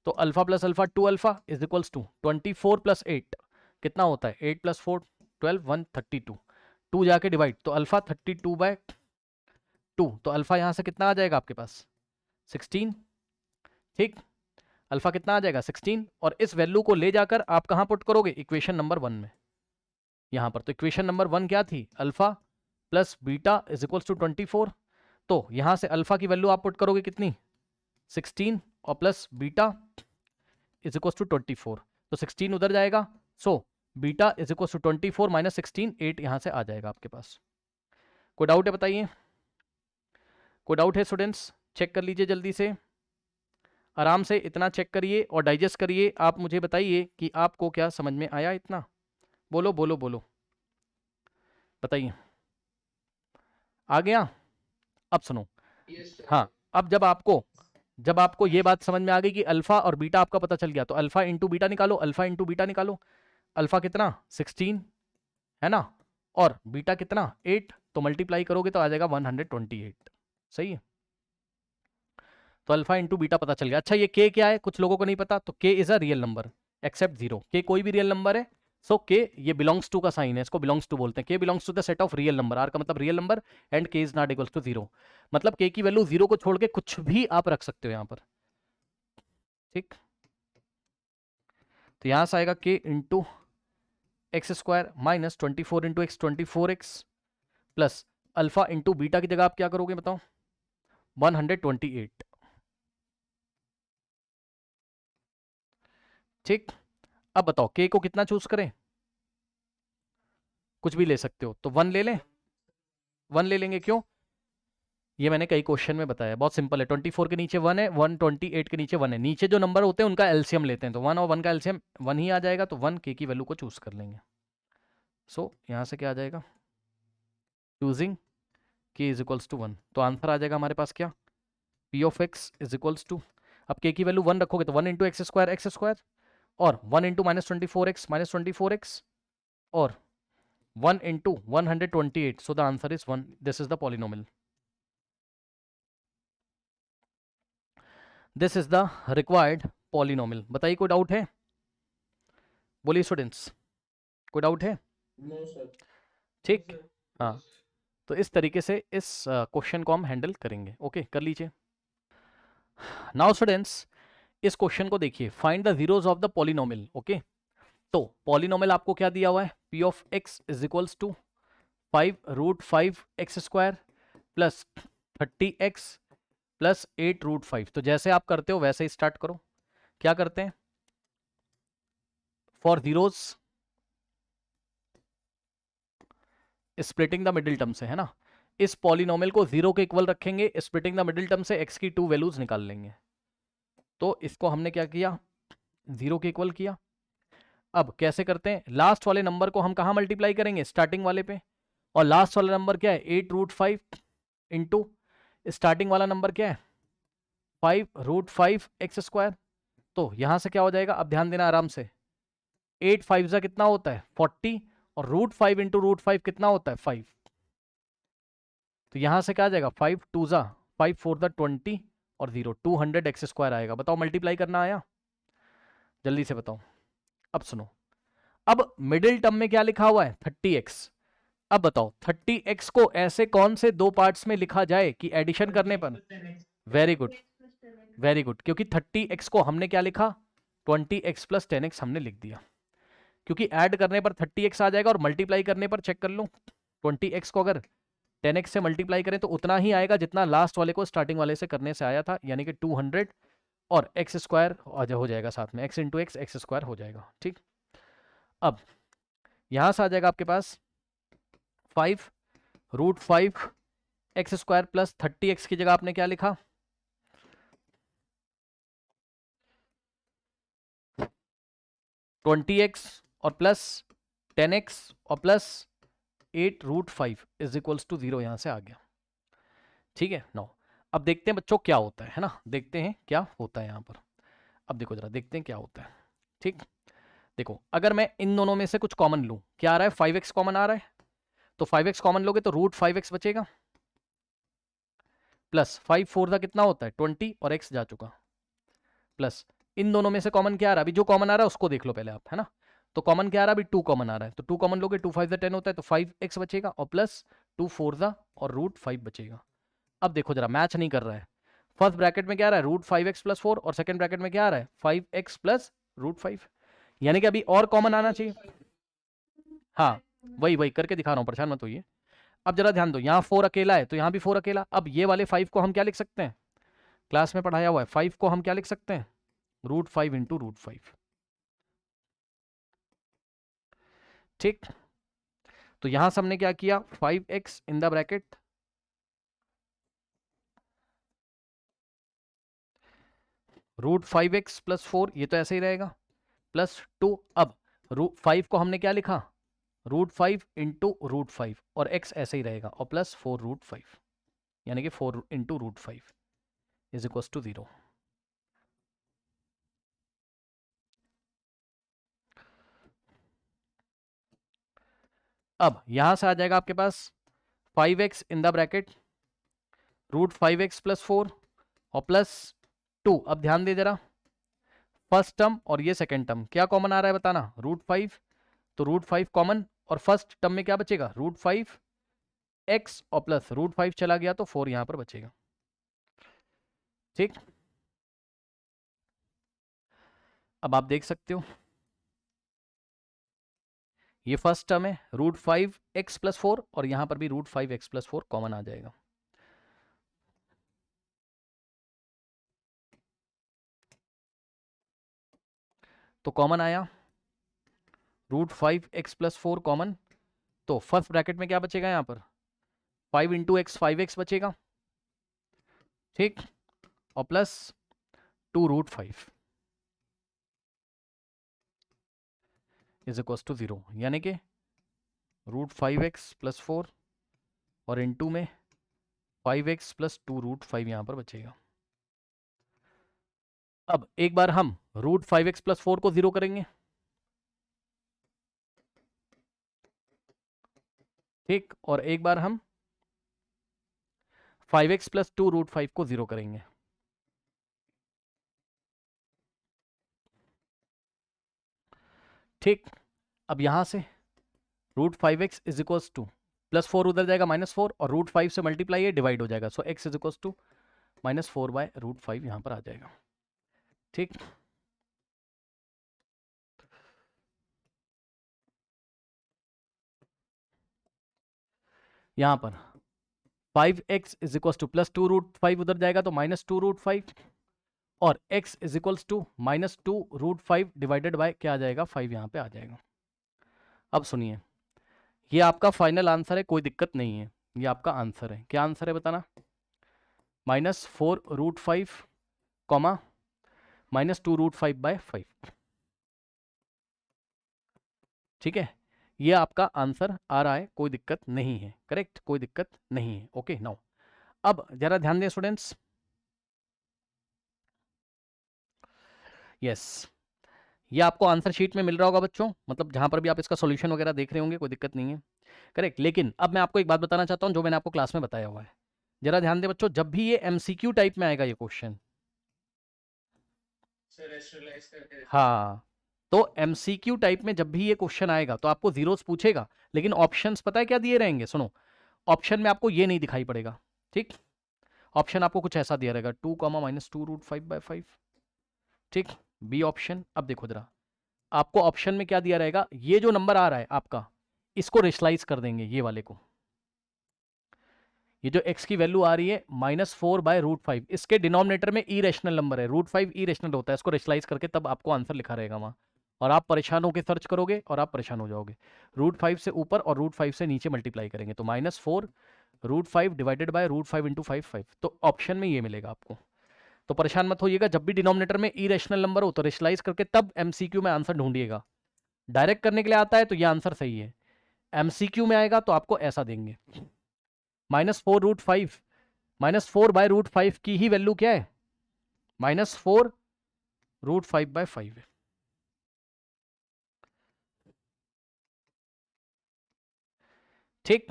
तो alpha plus alpha 2 alpha is equals to 24 plus 8 कितना होता है, 8 प्लस 4 12 1 32, 2 जाके डिवाइड, तो अल्फा 32/2, तो अल्फा यहां से कितना आ जाएगा आपके पास 16, ठीक। अल्फा कितना आ जाएगा 16, और इस वैल्यू को ले जाकर आप कहाँ पुट करोगे, इक्वेशन नंबर 1 में, यहाँ पर। तो इक्वेशन नंबर 1 क्या थी, alpha plus beta is equals to 24। तो यहाँ से अल्फा की वैल्यू आप पुट करोगे कितनी, 16, और plus beta is equals to 24, तो 16 उधर जाएगा, so beta is equals to 24 minus 16, 8 यहाँ से आ जाएगा आपके पास। कोई डाउट है बताइए, कोई डाउट है स्टूडेंट्स, चेक कर लीजिए जल्दी से, आराम से इतना चेक करिए और डाइजेस्ट करिए। आप मुझे बताइए कि आपको क्या समझ में आया इतना, बोलो बोलो बोलो, बताइए आ गया। अब सुनो, यस सर। हाँ, अब जब आपको ये बात समझ में आ गई कि अल्फा और बीटा आपका पता चल गया, तो अल्फा इंटू बीटा निकालो, अल्फा इंटू बीटा निकालो। अल्फा कितना 16 है ना, और बीटा कितना 8, तो मल्टीप्लाई करोगे तो आ जाएगा 128, सही है। तो अल्फा इंटू बीटा पता चल गया। अच्छा ये के क्या है, कुछ लोगों को नहीं पता, तो के is a real number except zero. के कोई भी रियल नंबर है, सो के ये बिलोंग्स टू का साइन है, इसको बिलोंग्स टू बोलते हैं। K belongs to the set of real number, R का मतलब real number, and k is not equals to zero, मतलब के की वैल्यू जीरो को छोड़ के कुछ भी आप रख सकते हो यहाँ पर, ठीक। तो यहां से आएगा के into x square minus 24 into x 24x plus alpha into beta की जगह आप क्या करोगे बताओ, 128, ठीक। अब बताओ के को कितना चूज करें, कुछ भी ले सकते हो, तो 1 ले लें, 1 ले लेंगे, क्यों, ये मैंने कई क्वेश्चन में बताया, बहुत सिंपल है। 24 के नीचे 1 है, 128 के नीचे 1 है, नीचे जो नंबर होते हैं उनका एलसीएम लेते हैं, तो 1 और 1 का एलसीएम 1 ही आ जाएगा, तो 1 के की वैल्यू को चूज कर लेंगे। सो यहां से क्या आ जाएगा, चूजिंग के इज इक्वल्स टू 1, तो आंसर आ जाएगा हमारे पास क्या, p of x is equals to, अब के की वैल्यू 1 रखोगे तो 1 इंटू एक्स स्क्वायर, और 1 इंटू -24x, और 1 into 128, so the answer is 1, this is the polynomial, this is the required polynomial. बताइए कोई डाउट है, बोलिए स्टूडेंट्स, कोई डाउट है, नो सर। ठीक। हाँ, तो इस तरीके से इस क्वेश्चन को हम हैंडल करेंगे, ओके कर लीजिए। नाउ स्टूडेंट्स इस क्वेश्चन को देखिए, find the zeros of the polynomial, okay. तो पॉलिनोमियल आपको क्या दिया हुआ है, p of x is equals to 5√5x² plus 30x plus 8√5। तो जैसे आप करते हो वैसे ही स्टार्ट करो। क्या करते हैं, for zeros splitting the middle term से, है ना, इस पॉलिनोमियल को जीरो के इक्वल रखेंगे, स्प्लिटिंग द मिडिल टर्म से x की 2 वैल्यूज निकाल लेंगे। तो इसको हमने क्या किया, जीरो के इक्वल किया। अब कैसे करते हैं, लास्ट वाले नंबर को हम कहाँ मल्टीप्लाई करेंगे, स्टार्टिंग वाले पे, और लास्ट वाला नंबर क्या है 8√5 इंटू स्टार्टिंग वाला नंबर क्या है 5√5x²। तो यहां से क्या हो जाएगा, अब ध्यान देना आराम से, 8 5 जा कितना होता है 40, और √5 इंटू √5 कितना होता है 5। तो यहां से क्या आ जाएगा 5 2 जा 5 4 द 20 और 0 200x² आएगा। बताओ मल्टीप्लाई करना आया, जल्दी से बताओ। अब सुनो, अब मिडिल टर्म में क्या लिखा हुआ है 30x। अब बताओ 30x को ऐसे कौन से दो पार्ट्स में लिखा जाए कि एडिशन करने पर, वेरी गुड वेरी गुड, क्योंकि 30x को हमने क्या लिखा 20x प्लस 10x हमने लिख दिया, क्योंकि ऐड करने पर 30x आ जाएगा और मल्टीप्लाई करने पर चेक कर लो 20x को अगर 10x से मल्टीप्लाई करें तो उतना ही आएगा जितना लास्ट वाले को स्टार्टिंग वाले से करने से आया था, यानी कि 200 और x² हो जाएगा साथ में, x इंटू x² हो जाएगा, ठीक। अब यहां से आ जाएगा आपके पास 5√5x² प्लस 30x की जगह आपने क्या लिखा 20x और प्लस 10x और प्लस 8√5 इज इक्वल्स टू 0, यहां से आ गया, ठीक है। नो, अब देखते हैं बच्चों क्या होता है ना, देखते हैं क्या होता है यहाँ पर। अब देखो जरा, देखते हैं क्या होता है, ठीक। देखो अगर मैं इन दोनों में से कुछ कॉमन लूं, क्या आ रहा है 5x कॉमन आ रहा है, तो 5x कॉमन लोगे तो √5x बचेगा, प्लस 5 4 का कितना होता है 20 और x जा चुका, प्लस इन दोनों में से कॉमन क्या आ रहा है, अभी जो कॉमन आ रहा है उसको देख लो पहले आप, है ना। तो कॉमन क्या आ रहा है, अभी 2 कॉमन आ रहा है, तो 2 कॉमन लोगे 2 5 10 होता है, तो 5x बचेगा और प्लस 2 4 और √5 बचेगा। अब देखो जरा मैच नहीं कर रहा है, फर्स्ट ब्रैकेट में क्या आ रहा है, √5x+4, और सेकंड ब्रैकेट में क्या आ रहा है, 5x+√5, यानी कि अभी और कॉमन आना चाहिए। हाँ वही वही करके दिखा रहा हूँ, परेशान मत होइए। अब जरा ध्यान दो, यहाँ 4 अकेला है तो यहाँ भी 4 अकेला। अब ये वाले 5 को हम क्या लिख सकते हैं, क्लास में पढ़ाया हुआ है, 5 को हम क्या लिख सकते हैं, √5 × √5। ठीक, तो यहां से हमने क्या किया, 5x in the bracket √5x+4, ये तो ऐसे ही रहेगा, +2। अब 5 को हमने क्या लिखा, √5 × √5, और x ऐसे ही रहेगा, और +4√5, यानी कि 4 × √5 = 0। अब यहां से आ जाएगा आपके पास 5x in the bracket √5x+4 और +2। अब ध्यान दे जरा, फर्स्ट टर्म और ये सेकेंड टर्म क्या कॉमन आ रहा है बताना, √5, तो √5 कॉमन, और फर्स्ट टर्म में क्या बचेगा, √5x, और प्लस √5 चला गया तो 4 यहां पर बचेगा। ठीक, अब आप देख सकते हो ये फर्स्ट टर्म है √5x+4, और यहां पर भी √5x+4 कॉमन आ जाएगा। तो कॉमन आया √5x+4 कॉमन, तो फर्स्ट ब्रैकेट में क्या बचेगा, यहां पर 5 × x 5x बचेगा, ठीक, और +2√5 = 0, यानी कि √5x+4 और × में 5x + 2√5 यहां पर बचेगा। अब एक बार हम √5x+4 को 0 करेंगे, ठीक, और एक बार हम 5x + 2√5 को 0 करेंगे। ठीक, अब यहां से √5x = +4 उधर जाएगा -4, और √5 से मल्टीप्लाई है, डिवाइड हो जाएगा, सो x = -4/√5 यहां पर आ जाएगा। ठीक, यहां पर 5x = +2√5 उधर जाएगा तो -2√5, और x = -2√5 डिवाइडेड बाय क्या आ जाएगा, 5 यहां पे आ जाएगा। अब सुनिए, ये आपका फाइनल आंसर है, कोई दिक्कत नहीं है, ये आपका आंसर है। क्या आंसर है बताना, -4√5, -2√5/5। ठीक है, ये आपका आंसर आ रहा है, कोई दिक्कत नहीं है, करेक्ट, कोई दिक्कत नहीं है। ओके, नाउ अब जरा ध्यान दें स्टूडेंट्स, यस, ये आपको आंसर शीट में मिल रहा होगा बच्चों, मतलब जहां पर भी आप इसका सॉल्यूशन वगैरह देख रहे होंगे, कोई दिक्कत नहीं है, करेक्ट। लेकिन अब मैं आपको एक बात बताना चाहता हूं जो मैंने आपको क्लास में बताया हुआ है, जरा ध्यान दें बच्चों, जब भी ये MCQ टाइप में आएगा ये क्वेश्चन, हाँ, तो MCQ टाइप में जब भी ये क्वेश्चन आएगा तो आपको जीरोस पूछेगा, लेकिन ऑप्शंस पता है क्या दिए रहेंगे, सुनो, ऑप्शन में आपको ये नहीं दिखाई पड़ेगा, ठीक, ऑप्शन आपको कुछ ऐसा दिया रहेगा, 2, -2√5/5, ठीक, बी ऑप्शन। अब देखो जरा, आपको ऑप्शन में क्या दिया रहेगा, ये जो नंबर आ रहा है आपका, इसको रेशलाइज कर देंगे, ये वाले को, ये जो x की वैल्यू आ रही है -4/√5, इसके डिनोमिनेटर में इरेशनल नंबर है, √5 इरेशनल होता है, इसको रेशलाइज करके तब आपको आंसर लिखा रहेगा वहां, और आप परेशान होकर सर्च करोगे और आप परेशान हो जाओगे। √5 से ऊपर और √5 से नीचे मल्टीप्लाई करेंगे तो -4√5 डिवाइडेड बाय √5 × 5, तो ऑप्शन में ये मिलेगा आपको। तो परेशान मत होइएगा, जब भी डिनोमिनेटर में इरेशनल नंबर हो तो रेशलाइज करके तब MCQ में आंसर ढूंढिएगा। डायरेक्ट करने के लिए आता है तो ये आंसर सही है, MCQ में आएगा तो आपको ऐसा देंगे, -4√5, -4/√5 की ही वैल्यू क्या है, -4√5/5 है। ठीक,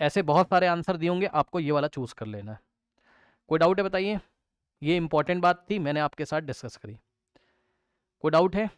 ऐसे बहुत सारे आंसर दिए होंगे, आपको ये वाला चूज कर लेना है। कोई डाउट है बताइए, ये इंपॉर्टेंट बात थी, मैंने आपके साथ डिस्कस करी, कोई डाउट है?